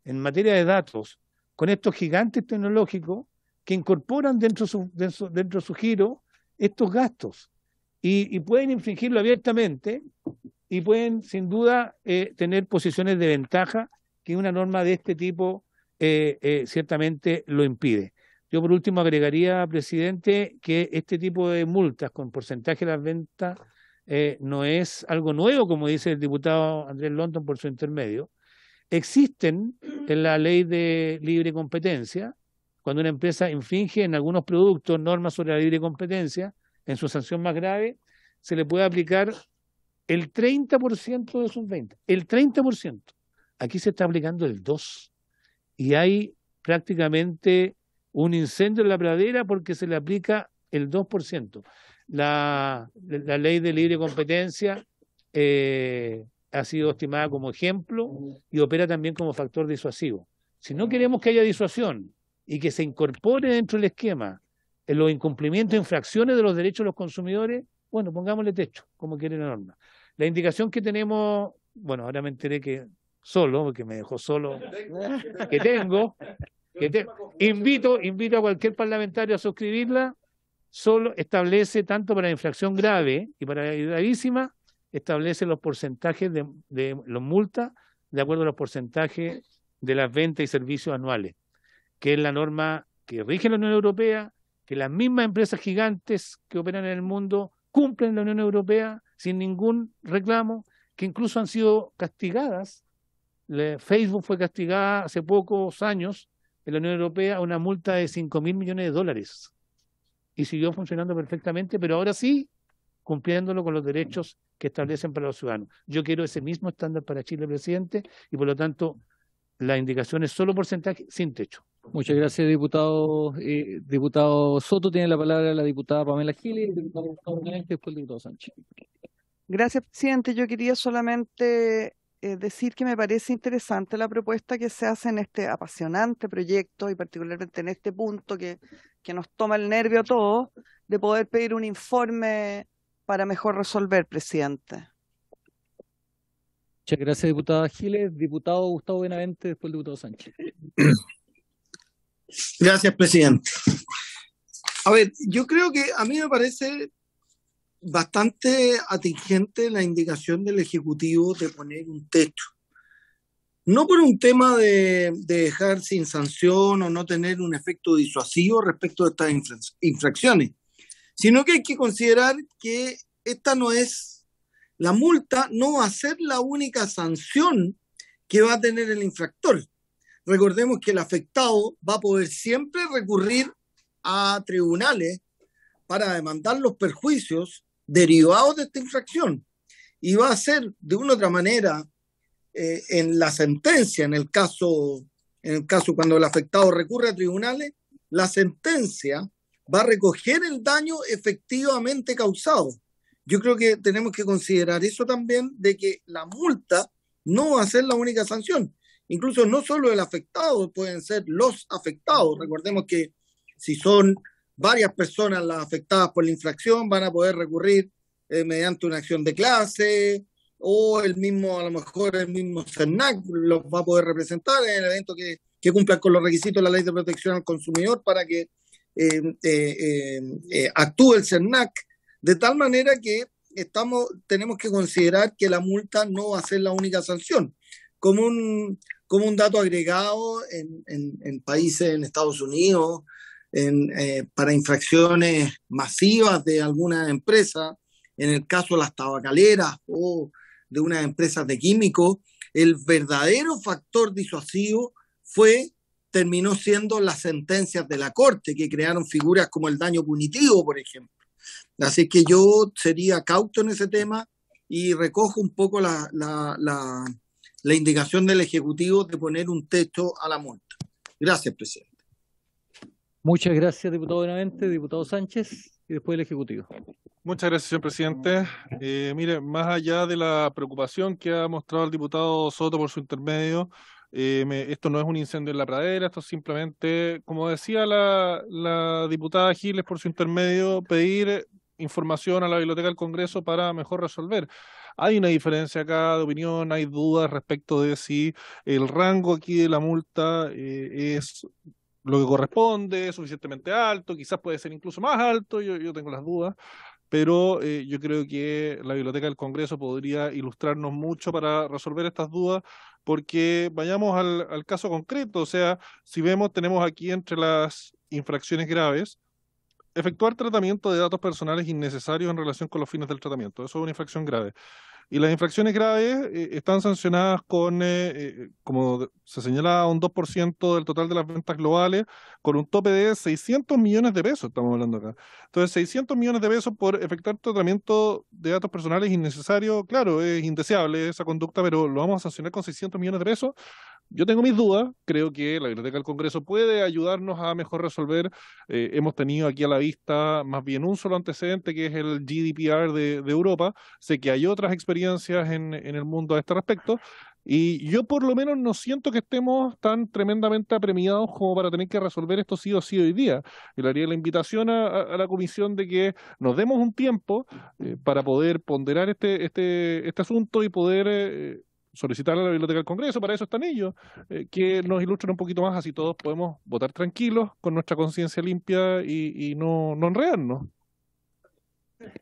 en materia de datos con estos gigantes tecnológicos que incorporan dentro de su giro estos gastos? Y pueden infringirlo abiertamente y pueden, sin duda, tener posiciones de ventaja que una norma de este tipo ciertamente lo impide. Yo, por último, agregaría, presidente, que este tipo de multas con porcentaje de las ventas no es algo nuevo, como dice el diputado Andrés London por su intermedio. Existen en la ley de libre competencia, cuando una empresa infringe en algunos productos normas sobre la libre competencia, en su sanción más grave, se le puede aplicar el 30% de sus ventas. El 30%. Aquí se está aplicando el 2%. Y hay prácticamente un incendio en la pradera porque se le aplica el 2%. La ley de libre competencia ha sido estimada como ejemplo y opera también como factor disuasivo. Si no queremos que haya disuasión y que se incorpore dentro del esquema en los incumplimientos e infracciones de los derechos de los consumidores, bueno, pongámosle techo, como quiere la norma. La indicación que tenemos, bueno, ahora me enteré que solo, porque me dejó solo, invito a cualquier parlamentario a suscribirla, solo establece tanto para infracción grave y para gravísima, establece los porcentajes de las multas de acuerdo a los porcentajes de las ventas y servicios anuales, que es la norma que rige la Unión Europea, que las mismas empresas gigantes que operan en el mundo cumplen en la Unión Europea sin ningún reclamo, que incluso han sido castigadas. Facebook fue castigada hace pocos años en la Unión Europea una multa de $5.000 millones y siguió funcionando perfectamente, pero ahora sí cumpliéndolo con los derechos que establecen para los ciudadanos. Yo quiero ese mismo estándar para Chile, presidente, y por lo tanto la indicación es solo porcentaje sin techo. Muchas gracias, diputado. Diputado Soto, tiene la palabra la diputada Pamela Giles, el diputado Gustavo Hernández, después el diputado Sánchez. Gracias, presidente. Yo quería solamente decir que me parece interesante la propuesta que se hace en este apasionante proyecto y particularmente en este punto que nos toma el nervio a todos, de poder pedir un informe para mejor resolver, presidente. Muchas gracias, diputada Giles. Diputado Gustavo Benavente, después el diputado Sánchez. Gracias, presidente. A ver, yo creo que a mí me parece bastante atingente la indicación del Ejecutivo de poner un techo. No por un tema de dejar sin sanción o no tener un efecto disuasivo respecto de estas infracciones, sino que hay que considerar que esta no es, la multa no va a ser la única sanción que va a tener el infractor. Recordemos que el afectado va a poder siempre recurrir a tribunales para demandar los perjuicios derivados de esta infracción y va a ser de una u otra manera en la sentencia, en el caso cuando el afectado recurre a tribunales, la sentencia va a recoger el daño efectivamente causado. Yo creo que tenemos que considerar eso también, de que la multa no va a ser la única sanción. Incluso no solo el afectado, pueden ser los afectados. Recordemos que si son varias personas las afectadas por la infracción, van a poder recurrir mediante una acción de clase, o el mismo, a lo mejor el mismo CERNAC los va a poder representar en el evento que cumplan con los requisitos de la Ley de Protección al Consumidor para que actúe el CERNAC, de tal manera que tenemos que considerar que la multa no va a ser la única sanción. Como un dato agregado, en países, en Estados Unidos, para infracciones masivas de algunas empresas, en el caso de las tabacaleras o de unas empresas de químicos, el verdadero factor disuasivo terminó siendo las sentencias de la Corte, que crearon figuras como el daño punitivo, por ejemplo. Así que yo sería cauto en ese tema y recojo un poco la indicación del Ejecutivo de poner un techo a la multa. Gracias, presidente. Muchas gracias, diputado Benavente. Diputado Sánchez y después el Ejecutivo. Muchas gracias, señor presidente. Mire, más allá de la preocupación que ha mostrado el diputado Soto por su intermedio, esto no es un incendio en la pradera, esto es simplemente, como decía la diputada Giles por su intermedio, pedir información a la Biblioteca del Congreso para mejor resolver. Hay una diferencia acá de opinión, hay dudas respecto de si el rango aquí de la multa es lo que corresponde, suficientemente alto, quizás puede ser incluso más alto, yo tengo las dudas. Pero yo creo que la Biblioteca del Congreso podría ilustrarnos mucho para resolver estas dudas, porque vayamos al caso concreto. O sea, si vemos, tenemos aquí entre las infracciones graves, efectuar tratamiento de datos personales innecesarios en relación con los fines del tratamiento. Eso es una infracción grave. Y las infracciones graves están sancionadas con, como se señala, un 2% del total de las ventas globales, con un tope de 600 millones de pesos, estamos hablando acá. Entonces, 600 millones de pesos por efectuar tratamiento de datos personales innecesarios, claro, es indeseable esa conducta, pero lo vamos a sancionar con 600 millones de pesos. Yo tengo mis dudas, creo que la Biblioteca del Congreso puede ayudarnos a mejor resolver. Hemos tenido aquí a la vista más bien un solo antecedente, que es el GDPR de Europa. Sé que hay otras experiencias en el mundo a este respecto, y yo por lo menos no siento que estemos tan tremendamente apremiados como para tener que resolver esto sí o sí hoy día. Y le haría la invitación a la comisión de que nos demos un tiempo para poder ponderar este asunto y poder solicitar a la Biblioteca del Congreso, para eso están ellos, que nos ilustren un poquito más, así todos podemos votar tranquilos, con nuestra conciencia limpia y no enredarnos.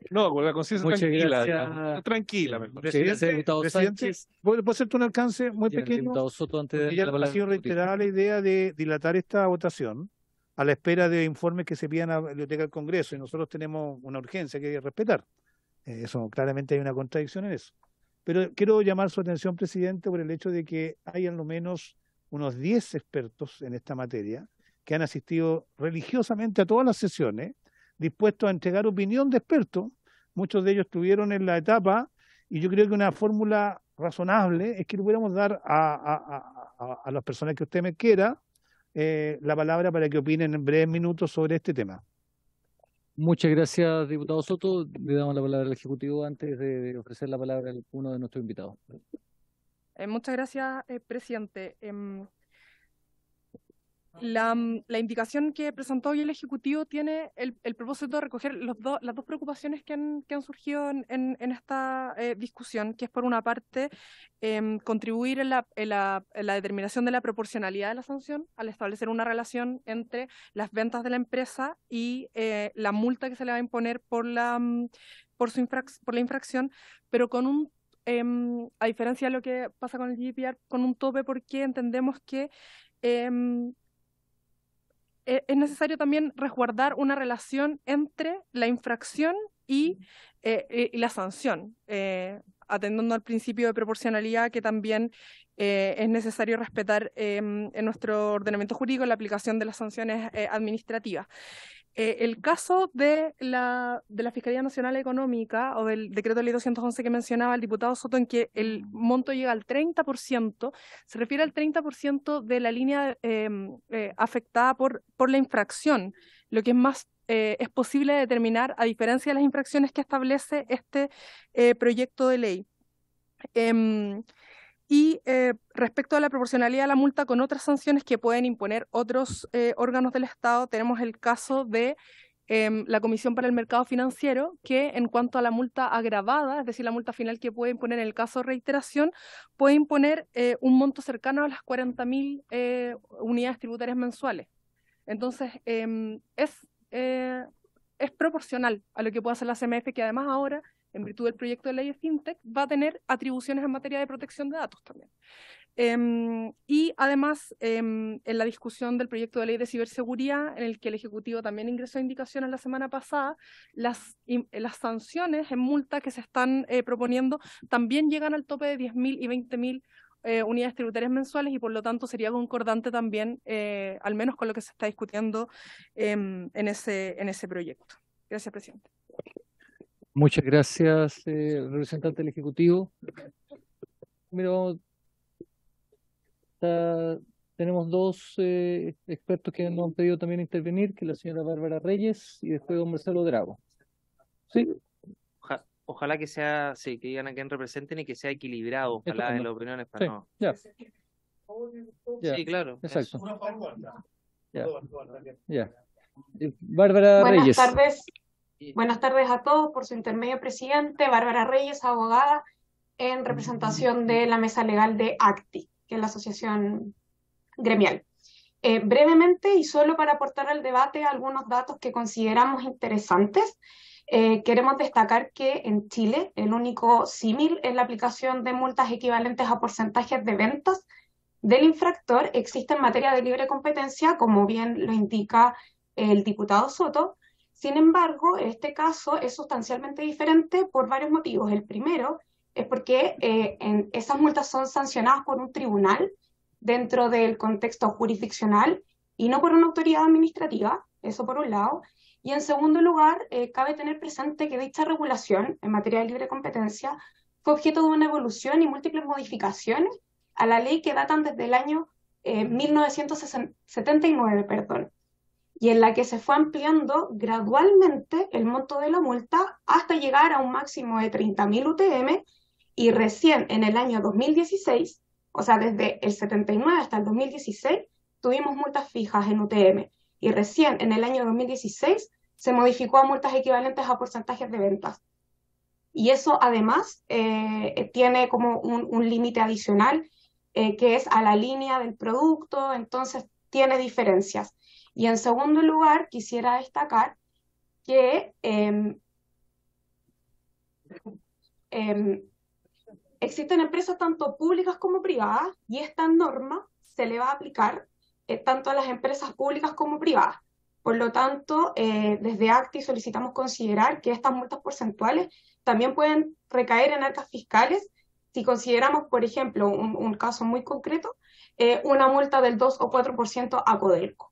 No, con la conciencia tranquila, tranquila. Mejor. Presidente, Sánchez. ¿Puedo hacerte un alcance muy pequeño? Soto, antes de ya ha sido reiterada la idea de dilatar esta votación a la espera de informes que se pidan a la Biblioteca del Congreso, y nosotros tenemos una urgencia que hay que respetar. Eso, claramente hay una contradicción en eso. Pero quiero llamar su atención, presidente, por el hecho de que hay al menos unos 10 expertos en esta materia que han asistido religiosamente a todas las sesiones, dispuestos a entregar opinión de expertos. Muchos de ellos estuvieron en la etapa, y yo creo que una fórmula razonable es que le pudiéramos dar a las personas que usted me quiera la palabra para que opinen en breves minutos sobre este tema. Muchas gracias, diputado Soto. Le damos la palabra al Ejecutivo antes de ofrecer la palabra a uno de nuestros invitados. Muchas gracias, presidente. La indicación que presentó hoy el Ejecutivo tiene el propósito de recoger las dos preocupaciones que han surgido en esta discusión, que es por una parte contribuir en la determinación de la proporcionalidad de la sanción al establecer una relación entre las ventas de la empresa y la multa que se le va a imponer por la infracción, pero con a diferencia de lo que pasa con el GDPR, con un tope, porque entendemos que es necesario también resguardar una relación entre la infracción y la sanción, atendiendo al principio de proporcionalidad que también es necesario respetar en nuestro ordenamiento jurídico la aplicación de las sanciones administrativas. El caso de la Fiscalía Nacional Económica o del decreto de ley 211 que mencionaba el diputado Soto, en que el monto llega al 30%, se refiere al 30% de la línea afectada por la infracción, lo que es más es posible determinar a diferencia de las infracciones que establece este proyecto de ley. Y respecto a la proporcionalidad de la multa con otras sanciones que pueden imponer otros órganos del Estado, tenemos el caso de la Comisión para el Mercado Financiero, que en cuanto a la multa agravada, es decir, la multa final que puede imponer en el caso de reiteración, puede imponer un monto cercano a las 40.000 unidades tributarias mensuales. Entonces, es proporcional a lo que puede hacer la CMF, que además ahora, en virtud del proyecto de ley de FinTech, va a tener atribuciones en materia de protección de datos también. Y además, en la discusión del proyecto de ley de ciberseguridad, en el que el Ejecutivo también ingresó indicaciones la semana pasada, las sanciones en multa que se están proponiendo también llegan al tope de 10.000 y 20.000 unidades tributarias mensuales, y por lo tanto sería concordante también, al menos con lo que se está discutiendo en ese proyecto. Gracias, presidente. Muchas gracias, representante del Ejecutivo. Primero, tenemos dos expertos que nos han pedido también intervenir, que es la señora Bárbara Reyes y después don Marcelo Drago. ¿Sí? Ojalá que sea, sí, que digan a quién representen y que sea equilibrado, ojalá en las opiniones para Sí, no. ya. Sí, claro. Exacto. Ya. Bárbara Reyes. Buenas tardes a todos. Por su intermedio, presidente. Bárbara Reyes, abogada, en representación de la mesa legal de ACTI, que es la asociación gremial. Brevemente, y solo para aportar al debate algunos datos que consideramos interesantes, queremos destacar que en Chile el único símil en la aplicación de multas equivalentes a porcentajes de ventas del infractor existe en materia de libre competencia, como bien lo indica el diputado Soto. Sin embargo, este caso es sustancialmente diferente por varios motivos. El primero es porque esas multas son sancionadas por un tribunal dentro del contexto jurisdiccional y no por una autoridad administrativa, eso por un lado. Y en segundo lugar, cabe tener presente que dicha regulación en materia de libre competencia fue objeto de una evolución y múltiples modificaciones a la ley que datan desde el año 1979, perdón, y en la que se fue ampliando gradualmente el monto de la multa hasta llegar a un máximo de 30.000 UTM, y recién en el año 2016, o sea, desde el 79 hasta el 2016, tuvimos multas fijas en UTM, y recién en el año 2016 se modificó a multas equivalentes a porcentajes de ventas. Y eso además tiene como un límite adicional, que es a la línea del producto, entonces tiene diferencias. Y en segundo lugar, quisiera destacar que existen empresas tanto públicas como privadas, y esta norma se le va a aplicar tanto a las empresas públicas como privadas. Por lo tanto, desde ACTI solicitamos considerar que estas multas porcentuales también pueden recaer en arcas fiscales si consideramos, por ejemplo, un caso muy concreto, una multa del 2 o 4% a Codelco.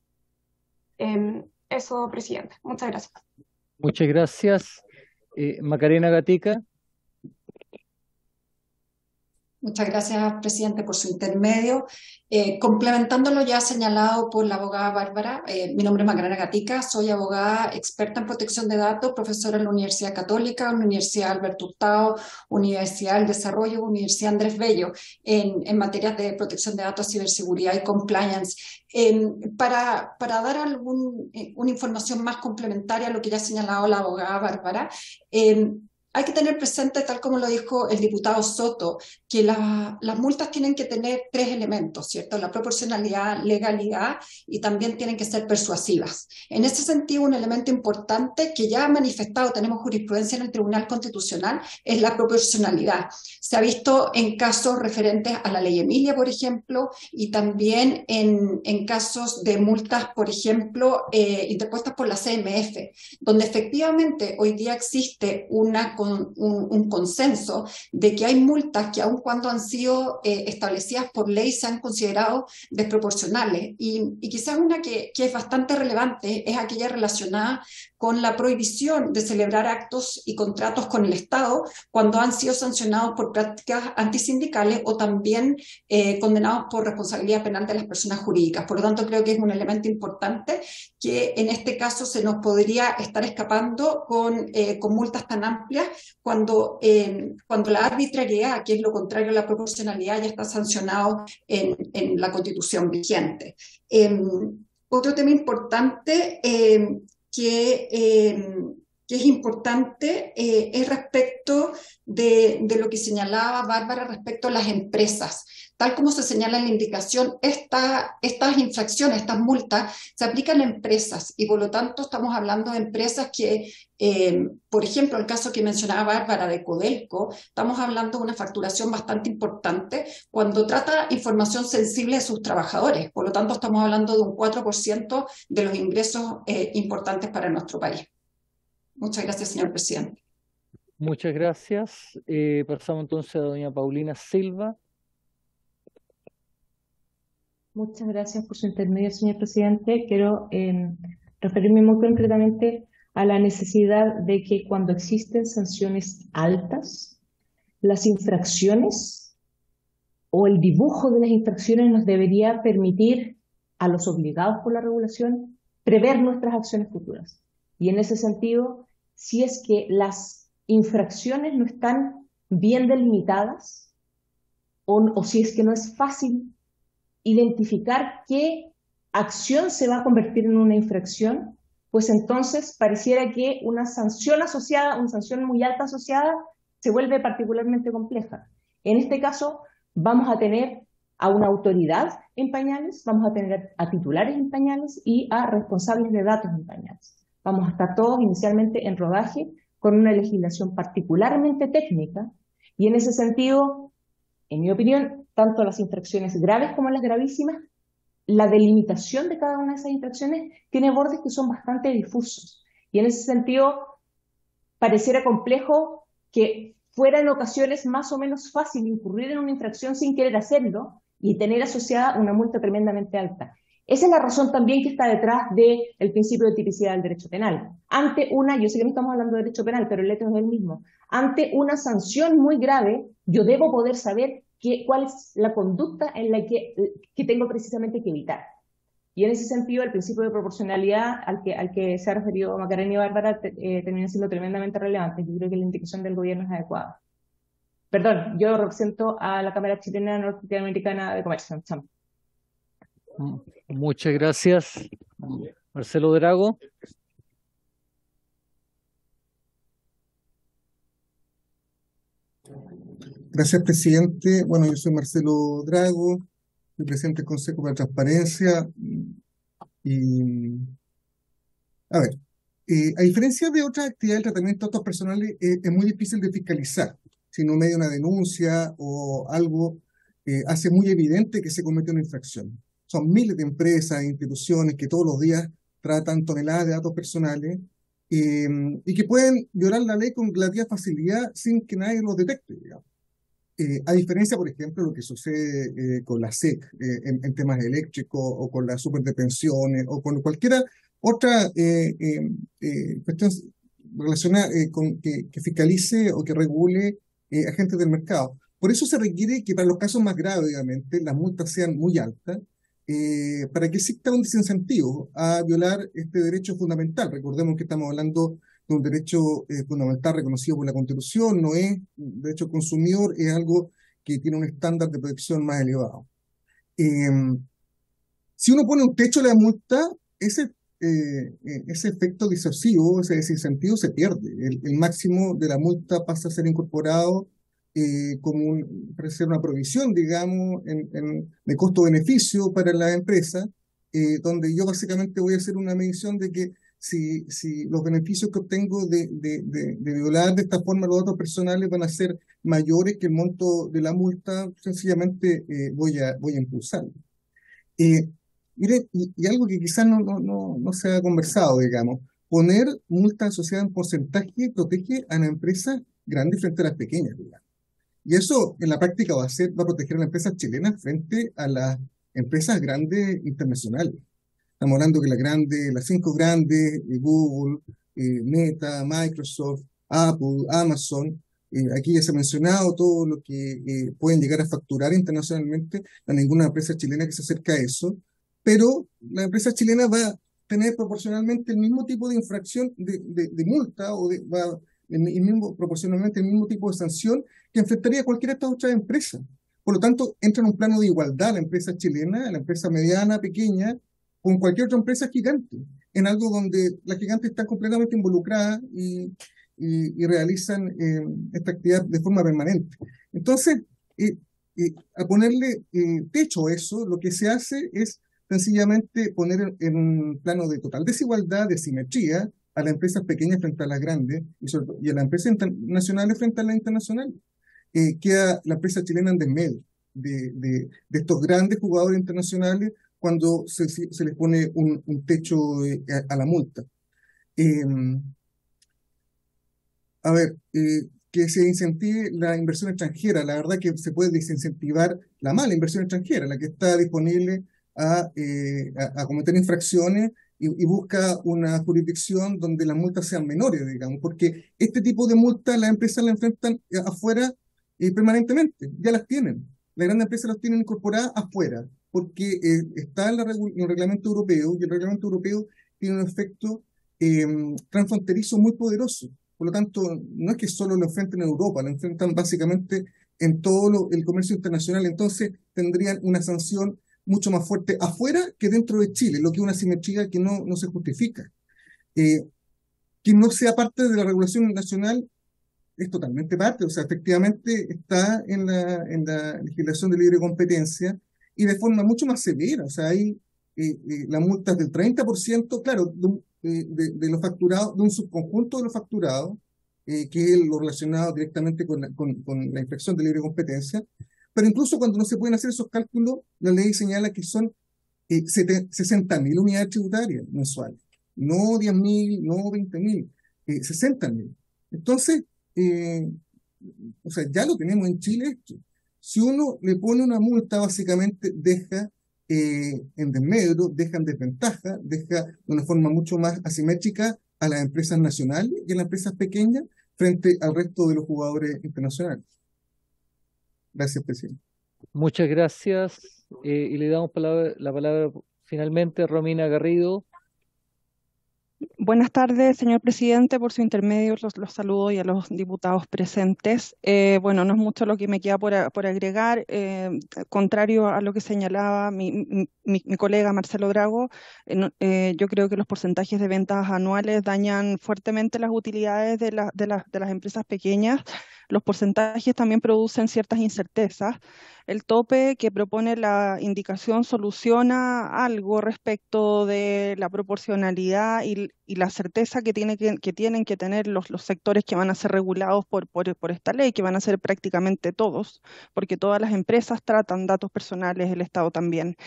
Eso, presidente. Muchas gracias. Muchas gracias. Macarena Gatica. Muchas gracias, presidente, por su intermedio. Complementando lo ya señalado por la abogada Bárbara, mi nombre es Macarena Gatica, soy abogada experta en protección de datos, profesora en la Universidad Católica, Universidad Alberto Hurtado, Universidad del Desarrollo, Universidad Andrés Bello, en materias de protección de datos, ciberseguridad y compliance. Para dar una información más complementaria a lo que ya ha señalado la abogada Bárbara, hay que tener presente, tal como lo dijo el diputado Soto, que las multas tienen que tener 3 elementos, ¿cierto? La proporcionalidad, legalidad y también tienen que ser persuasivas. En ese sentido, un elemento importante que ya ha manifestado, tenemos jurisprudencia en el Tribunal Constitucional, es la proporcionalidad. Se ha visto en casos referentes a la ley Emilia, por ejemplo, y también en casos de multas, por ejemplo, interpuestas por la CMF, donde efectivamente hoy día existe un consenso de que hay multas que aun cuando han sido establecidas por ley se han considerado desproporcionales y quizás una que es bastante relevante es aquella relacionada con la prohibición de celebrar actos y contratos con el Estado cuando han sido sancionados por prácticas antisindicales o también condenados por responsabilidad penal de las personas jurídicas. Por lo tanto, creo que es un elemento importante que en este caso se nos podría estar escapando con multas tan amplias cuando la arbitrariedad, que es lo contrario a la proporcionalidad, ya está sancionado en la Constitución vigente. Otro tema importante que es importante es respecto de lo que señalaba Bárbara respecto a las empresas. Tal como se señala en la indicación, estas infracciones, estas multas, se aplican a empresas y por lo tanto estamos hablando de empresas que, por ejemplo, el caso que mencionaba Bárbara de Codelco, estamos hablando de una facturación bastante importante cuando trata información sensible de sus trabajadores. Por lo tanto, estamos hablando de un 4% de los ingresos importantes para nuestro país. Muchas gracias, señor presidente. Muchas gracias. Pasamos entonces a doña Paulina Silva. Muchas gracias por su intermedio, señor presidente. Quiero referirme muy concretamente a la necesidad de que cuando existen sanciones altas, las infracciones o el dibujo de las infracciones nos debería permitir a los obligados por la regulación prever nuestras acciones futuras. Y en ese sentido, si es que las infracciones no están bien delimitadas o si es que no es fácil identificar qué acción se va a convertir en una infracción, pues entonces pareciera que una sanción asociada, una sanción muy alta asociada, se vuelve particularmente compleja. En este caso, vamos a tener a una autoridad en pañales, vamos a tener a titulares en pañales y a responsables de datos en pañales. Vamos a estar todos inicialmente en rodaje con una legislación particularmente técnica y en ese sentido, en mi opinión, tanto las infracciones graves como las gravísimas, la delimitación de cada una de esas infracciones tiene bordes que son bastante difusos. Y en ese sentido, pareciera complejo que fuera en ocasiones más o menos fácil incurrir en una infracción sin querer hacerlo y tener asociada una multa tremendamente alta. Esa es la razón también que está detrás del principio de tipicidad del derecho penal. Ante una, yo sé que no estamos hablando de derecho penal, pero el hecho es el mismo. Ante una sanción muy grave, yo debo poder saber cuál es la conducta en la que tengo precisamente que evitar. Y en ese sentido, el principio de proporcionalidad al que se ha referido Macarena y Bárbara termina siendo tremendamente relevante. Yo creo que la indicación del gobierno es adecuada. Perdón, yo represento a la Cámara Chilena Norteamericana de Comercio. Cham. Muchas gracias. Marcelo Drago. Gracias, presidente. Bueno, yo soy Marcelo Drago, soy presidente del Consejo para la Transparencia. Y, a ver, a diferencia de otras actividades de tratamiento de datos personales, es muy difícil de fiscalizar. Si no medio una denuncia o algo, hace muy evidente que se comete una infracción. Son miles de empresas e instituciones que todos los días tratan toneladas de datos personales y que pueden violar la ley con relativa facilidad sin que nadie los detecte, digamos. A diferencia, por ejemplo, de lo que sucede con la SEC en temas eléctricos o con la super de pensiones o con cualquier otra cuestión relacionada con que fiscalice o que regule agentes del mercado. Por eso se requiere que para los casos más graves, obviamente, las multas sean muy altas, para que exista un desincentivo a violar este derecho fundamental. Recordemos que estamos hablando de un derecho fundamental reconocido por la Constitución, no es un derecho consumidor, es algo que tiene un estándar de protección más elevado. Si uno pone un techo a la multa, ese efecto disuasivo, ese desincentivo se pierde. El máximo de la multa pasa a ser incorporado como parece ser una provisión, digamos, de costo-beneficio para la empresa, donde yo básicamente voy a hacer una medición de que si los beneficios que obtengo de violar de esta forma los datos personales van a ser mayores que el monto de la multa, sencillamente voy a impulsarlo. Mire, y algo que quizás no se ha conversado, digamos, poner multa asociada en porcentaje protege a las empresas grandes frente a las pequeñas, digamos. Y eso en la práctica va a proteger a las empresas chilenas frente a las empresas grandes internacionales. Estamos hablando que las 5 grandes, Google, Meta, Microsoft, Apple, Amazon, aquí ya se ha mencionado todo lo que pueden llegar a facturar internacionalmente. No hay ninguna empresa chilena que se acerque a eso, pero la empresa chilena va a tener proporcionalmente el mismo tipo de infracción de multa o proporcionalmente el mismo tipo de sanción que enfrentaría cualquier de estas otras empresas. Por lo tanto, entra en un plano de igualdad la empresa chilena, la empresa mediana, pequeña, con cualquier otra empresa gigante, en algo donde las gigantes están completamente involucradas y realizan esta actividad de forma permanente. Entonces, a ponerle techo a eso, lo que se hace es sencillamente poner en un plano de total desigualdad, de simetría, a las empresas pequeñas frente a las grandes y a las empresas nacionales frente a las internacionales. Queda la empresa chilena en desmedio de estos grandes jugadores internacionales cuando se les pone un techo a la multa. Que se incentive la inversión extranjera. La verdad que se puede desincentivar la mala inversión extranjera, la que está disponible a cometer infracciones y busca una jurisdicción donde las multas sean menores, digamos, porque este tipo de multas las empresas las enfrentan afuera permanentemente, ya las tienen. Las grandes empresas las tienen incorporadas afuera, porque está en el reglamento europeo, y el reglamento europeo tiene un efecto transfronterizo muy poderoso. Por lo tanto, no es que solo lo enfrenten en Europa, lo enfrentan básicamente en todo el comercio internacional. Entonces, tendrían una sanción mucho más fuerte afuera que dentro de Chile, lo que es una simetría que no se justifica. Que no sea parte de la regulación nacional es totalmente parte, o sea, efectivamente está en la legislación de libre competencia y de forma mucho más severa. O sea, hay las multas del 30%, claro, de los facturados, de un subconjunto de los facturados, que es lo relacionado directamente con la infracción de libre competencia. Pero incluso cuando no se pueden hacer esos cálculos, la ley señala que son 60.000 unidades tributarias mensuales, no 10.000, no 20.000, 60.000. Entonces, o sea, ya lo tenemos en Chile esto. Si uno le pone una multa, básicamente deja en desmedro, deja en desventaja, deja de una forma mucho más asimétrica a las empresas nacionales y a las empresas pequeñas frente al resto de los jugadores internacionales. Gracias, presidente. Muchas gracias. Y le damos la palabra finalmente a Romina Garrido. Buenas tardes, señor presidente. Por su intermedio los saludo y a los diputados presentes. Bueno, no es mucho lo que me queda por agregar. Contrario a lo que señalaba mi colega Marcelo Drago, yo creo que los porcentajes de ventas anuales dañan fuertemente las utilidades de las empresas pequeñas. Los porcentajes también producen ciertas incertezas. El tope que propone la indicación soluciona algo respecto de la proporcionalidad y la certeza que tienen que tener los sectores que van a ser regulados por esta ley, que van a ser prácticamente todos, porque todas las empresas tratan datos personales, el Estado también.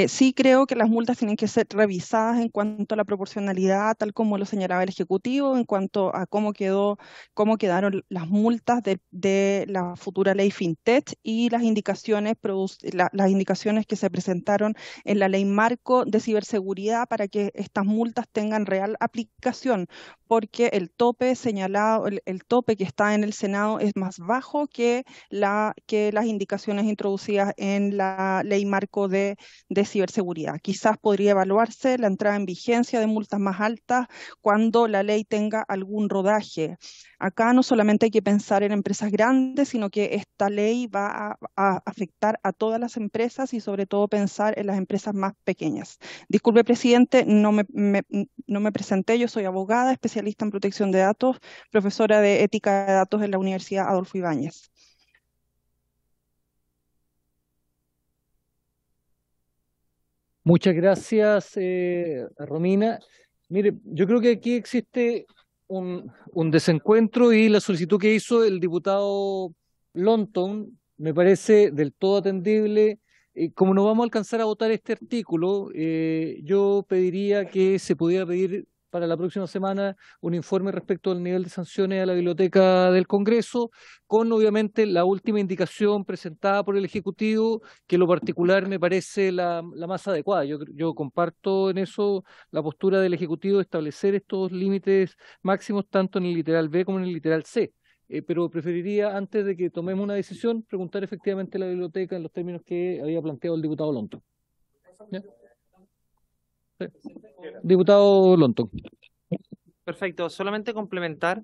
Sí creo que las multas tienen que ser revisadas en cuanto a la proporcionalidad, tal como lo señalaba el Ejecutivo, en cuanto a cómo quedaron las multas de la futura ley FinTech y las indicaciones que se presentaron en la ley marco de ciberseguridad para que estas multas tengan real aplicación, porque el tope señalado, el tope que está en el Senado es más bajo que las indicaciones introducidas en la ley marco de ciberseguridad. Quizás podría evaluarse la entrada en vigencia de multas más altas cuando la ley tenga algún rodaje. Acá no solamente hay que pensar en empresas grandes, sino que esta ley va a afectar a todas las empresas y sobre todo pensar en las empresas más pequeñas. Disculpe, presidente, no me presenté, yo soy abogada, especialista en protección de datos, profesora de ética de datos en la Universidad Adolfo Ibáñez. Muchas gracias, Romina. Mire, yo creo que aquí existe un desencuentro y la solicitud que hizo el diputado Lonton me parece del todo atendible. Como no vamos a alcanzar a votar este artículo, yo pediría que se pudiera pedir para la próxima semana un informe respecto al nivel de sanciones a la Biblioteca del Congreso, con obviamente la última indicación presentada por el Ejecutivo, que en lo particular me parece la más adecuada. Yo comparto en eso la postura del Ejecutivo de establecer estos límites máximos tanto en el literal B como en el literal C. Pero preferiría, antes de que tomemos una decisión, preguntar efectivamente a la biblioteca en los términos que había planteado el diputado Lonton. ¿Ya? Sí. Diputado Lonton. Perfecto, solamente complementar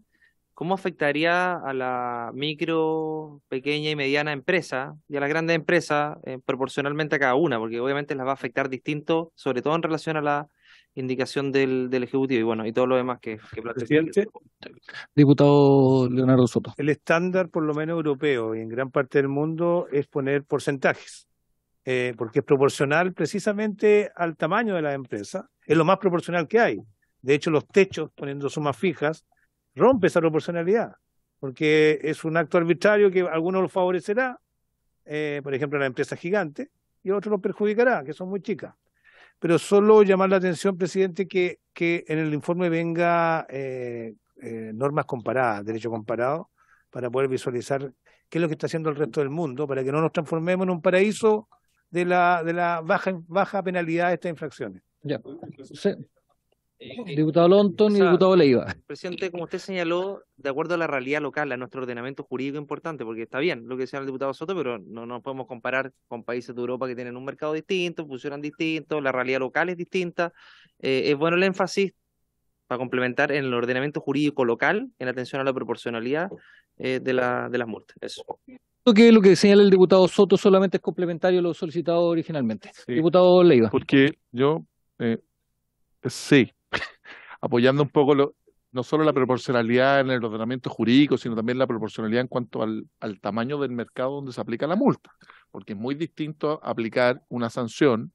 cómo afectaría a la micro, pequeña y mediana empresa y a las grandes empresas proporcionalmente a cada una, porque obviamente las va a afectar distinto, sobre todo en relación a la indicación del Ejecutivo y bueno, y todo lo demás que plantea. Presidente, diputado Leonardo Soto. el estándar, por lo menos europeo y en gran parte del mundo, es poner porcentajes, porque es proporcional precisamente al tamaño de la empresa, es lo más proporcional que hay. De hecho, los techos, poniendo sumas fijas, rompe esa proporcionalidad, porque es un acto arbitrario que a algunos los favorecerá, por ejemplo, a la empresa gigante, y a otros los perjudicará, que son muy chicas. Pero solo llamar la atención, presidente, que en el informe venga normas comparadas, derecho comparado, para poder visualizar qué es lo que está haciendo el resto del mundo, para que no nos transformemos en un paraíso de la baja penalidad de estas infracciones. Ya. Sí. Diputado Lonton y diputado Leiva. Presidente, como usted señaló, de acuerdo a la realidad local, a nuestro ordenamiento jurídico importante, porque está bien lo que decía el diputado Soto, pero no nos podemos comparar con países de Europa que tienen un mercado distinto, funcionan distinto, la realidad local es distinta. Es bueno el énfasis para complementar en el ordenamiento jurídico local, en atención a la proporcionalidad de las multas. Eso. Que lo que señala el diputado Soto solamente es complementario a lo solicitado originalmente. Sí. Diputado Leiva. Porque yo, sí, apoyando un poco no solo la proporcionalidad en el ordenamiento jurídico, sino también la proporcionalidad en cuanto al tamaño del mercado donde se aplica la multa, porque es muy distinto aplicar una sanción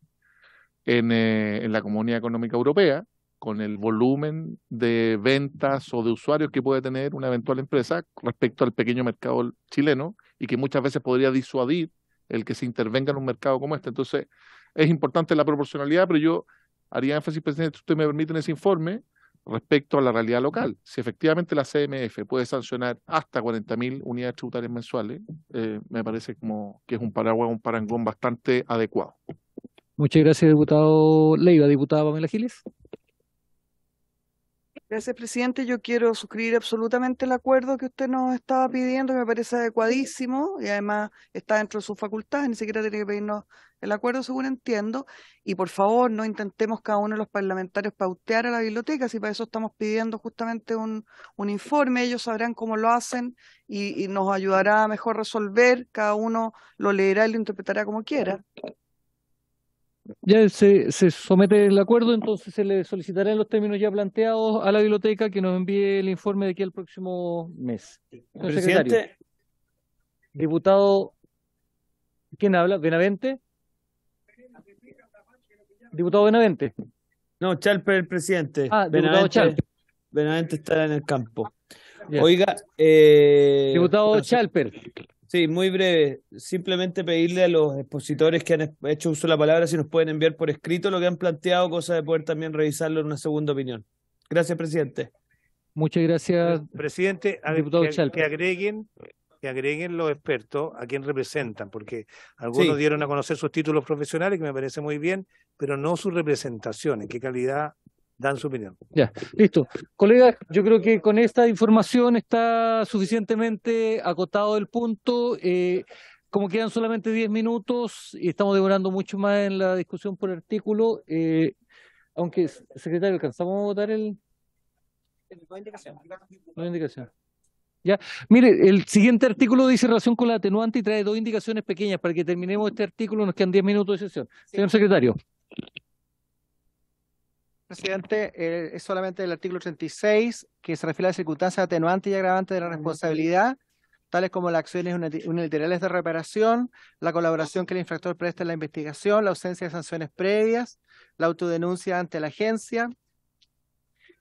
en la Comunidad Económica Europea con el volumen de ventas o de usuarios que puede tener una eventual empresa respecto al pequeño mercado chileno y que muchas veces podría disuadir el que se intervenga en un mercado como este. Entonces, es importante la proporcionalidad, pero yo haría énfasis, presidente, si usted me permite, en ese informe respecto a la realidad local. Si efectivamente la CMF puede sancionar hasta 40.000 unidades tributarias mensuales, me parece como que es un paraguas, un parangón bastante adecuado. Muchas gracias, diputado Leiva. Diputada Pamela Giles. Gracias, presidente. Yo quiero suscribir absolutamente el acuerdo que usted nos estaba pidiendo, que me parece adecuadísimo y además está dentro de sus facultades, ni siquiera tiene que pedirnos el acuerdo, según entiendo. Y por favor, no intentemos cada uno de los parlamentarios pautear a la biblioteca, si para eso estamos pidiendo justamente un informe. Ellos sabrán cómo lo hacen y nos ayudará a mejor resolver. Cada uno lo leerá y lo interpretará como quiera. Ya se somete el acuerdo, entonces se le solicitará en los términos ya planteados a la biblioteca que nos envíe el informe de aquí al próximo mes. Señor secretario. Diputado, ¿quién habla? ¿Benavente? Diputado Benavente. No, Chalper, el presidente. Ah, diputado Chalper. Benavente está en el campo. Ya. Oiga, diputado Chalper. Sí, muy breve. Simplemente pedirle a los expositores que han hecho uso de la palabra si nos pueden enviar por escrito lo que han planteado, cosa de poder también revisarlo en una segunda opinión. Gracias, presidente. Muchas gracias, presidente. Diputado Que agreguen los expertos a quien representan, porque algunos dieron a conocer sus títulos profesionales, que me parece muy bien, pero no sus representaciones. ¿Qué calidad dan su opinión. Ya, listo. Colegas, yo creo que con esta información está suficientemente acotado el punto. Como quedan solamente 10 minutos y estamos demorando mucho más en la discusión por artículo, aunque, secretario, ¿alcanzamos a votar el...? No hay indicación. No hay indicación. Ya, mire, el siguiente artículo dice relación con la atenuante y trae 2 indicaciones pequeñas para que terminemos este artículo. Nos quedan 10 minutos de sesión. Señor secretario. Presidente, es solamente el artículo 36 que se refiere a las circunstancias atenuantes y agravantes de la responsabilidad, tales como las acciones unilaterales de reparación, la colaboración que el infractor presta en la investigación, la ausencia de sanciones previas, la autodenuncia ante la agencia,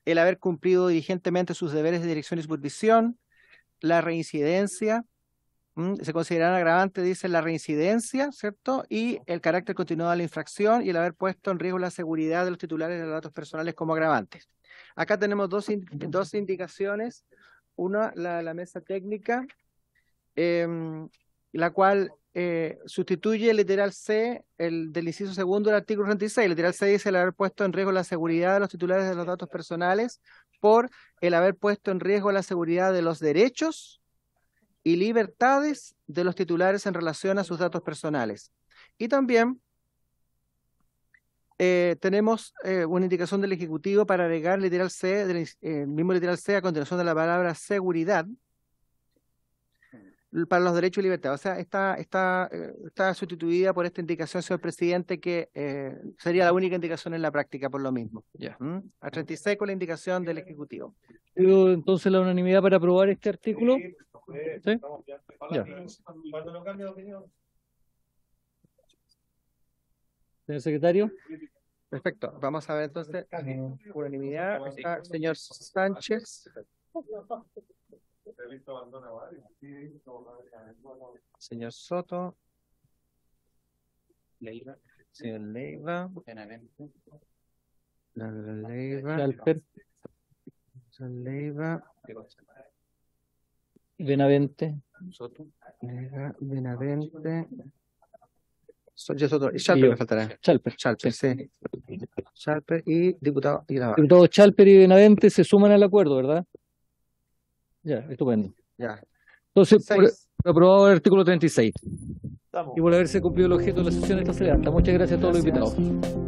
el haber cumplido diligentemente sus deberes de dirección y supervisión, la reincidencia, se consideran agravantes, dice la reincidencia, ¿cierto? Y el carácter continuado de la infracción y el haber puesto en riesgo la seguridad de los titulares de los datos personales como agravantes. Acá tenemos dos indicaciones. Una, la mesa técnica, la cual sustituye el literal C del inciso segundo del artículo 36. El literal C dice el haber puesto en riesgo la seguridad de los titulares de los datos personales por el haber puesto en riesgo la seguridad de los derechos y libertades de los titulares en relación a sus datos personales. Y también tenemos una indicación del Ejecutivo para agregar literal C, mismo literal C a continuación de la palabra seguridad, para los derechos y libertades. O sea, está sustituida por esta indicación, señor presidente, que sería la única indicación en la práctica por lo mismo. Ya. A 36 con la indicación del Ejecutivo. Pido entonces la unanimidad para aprobar este artículo. ¿Sí? Ya. Señor secretario. Perfecto. Vamos a ver entonces. Unanimidad. Señor Sánchez. Señor Soto. Leiva. Señor Leiva. Leiva. Chalper. Señor Leiva. Benavente. Soto. Leiva. Benavente. Soto. Y Chalper me faltará. Chalper. Chalper, sí. Chalper y diputado Guilavara. Diputados Chalper y Benavente se suman al acuerdo, ¿verdad? Ya, estupendo. Ya. Entonces, por aprobado el artículo 36. Y por haberse cumplido el objeto de la sesión, esta se levanta. Muchas gracias a todos los invitados.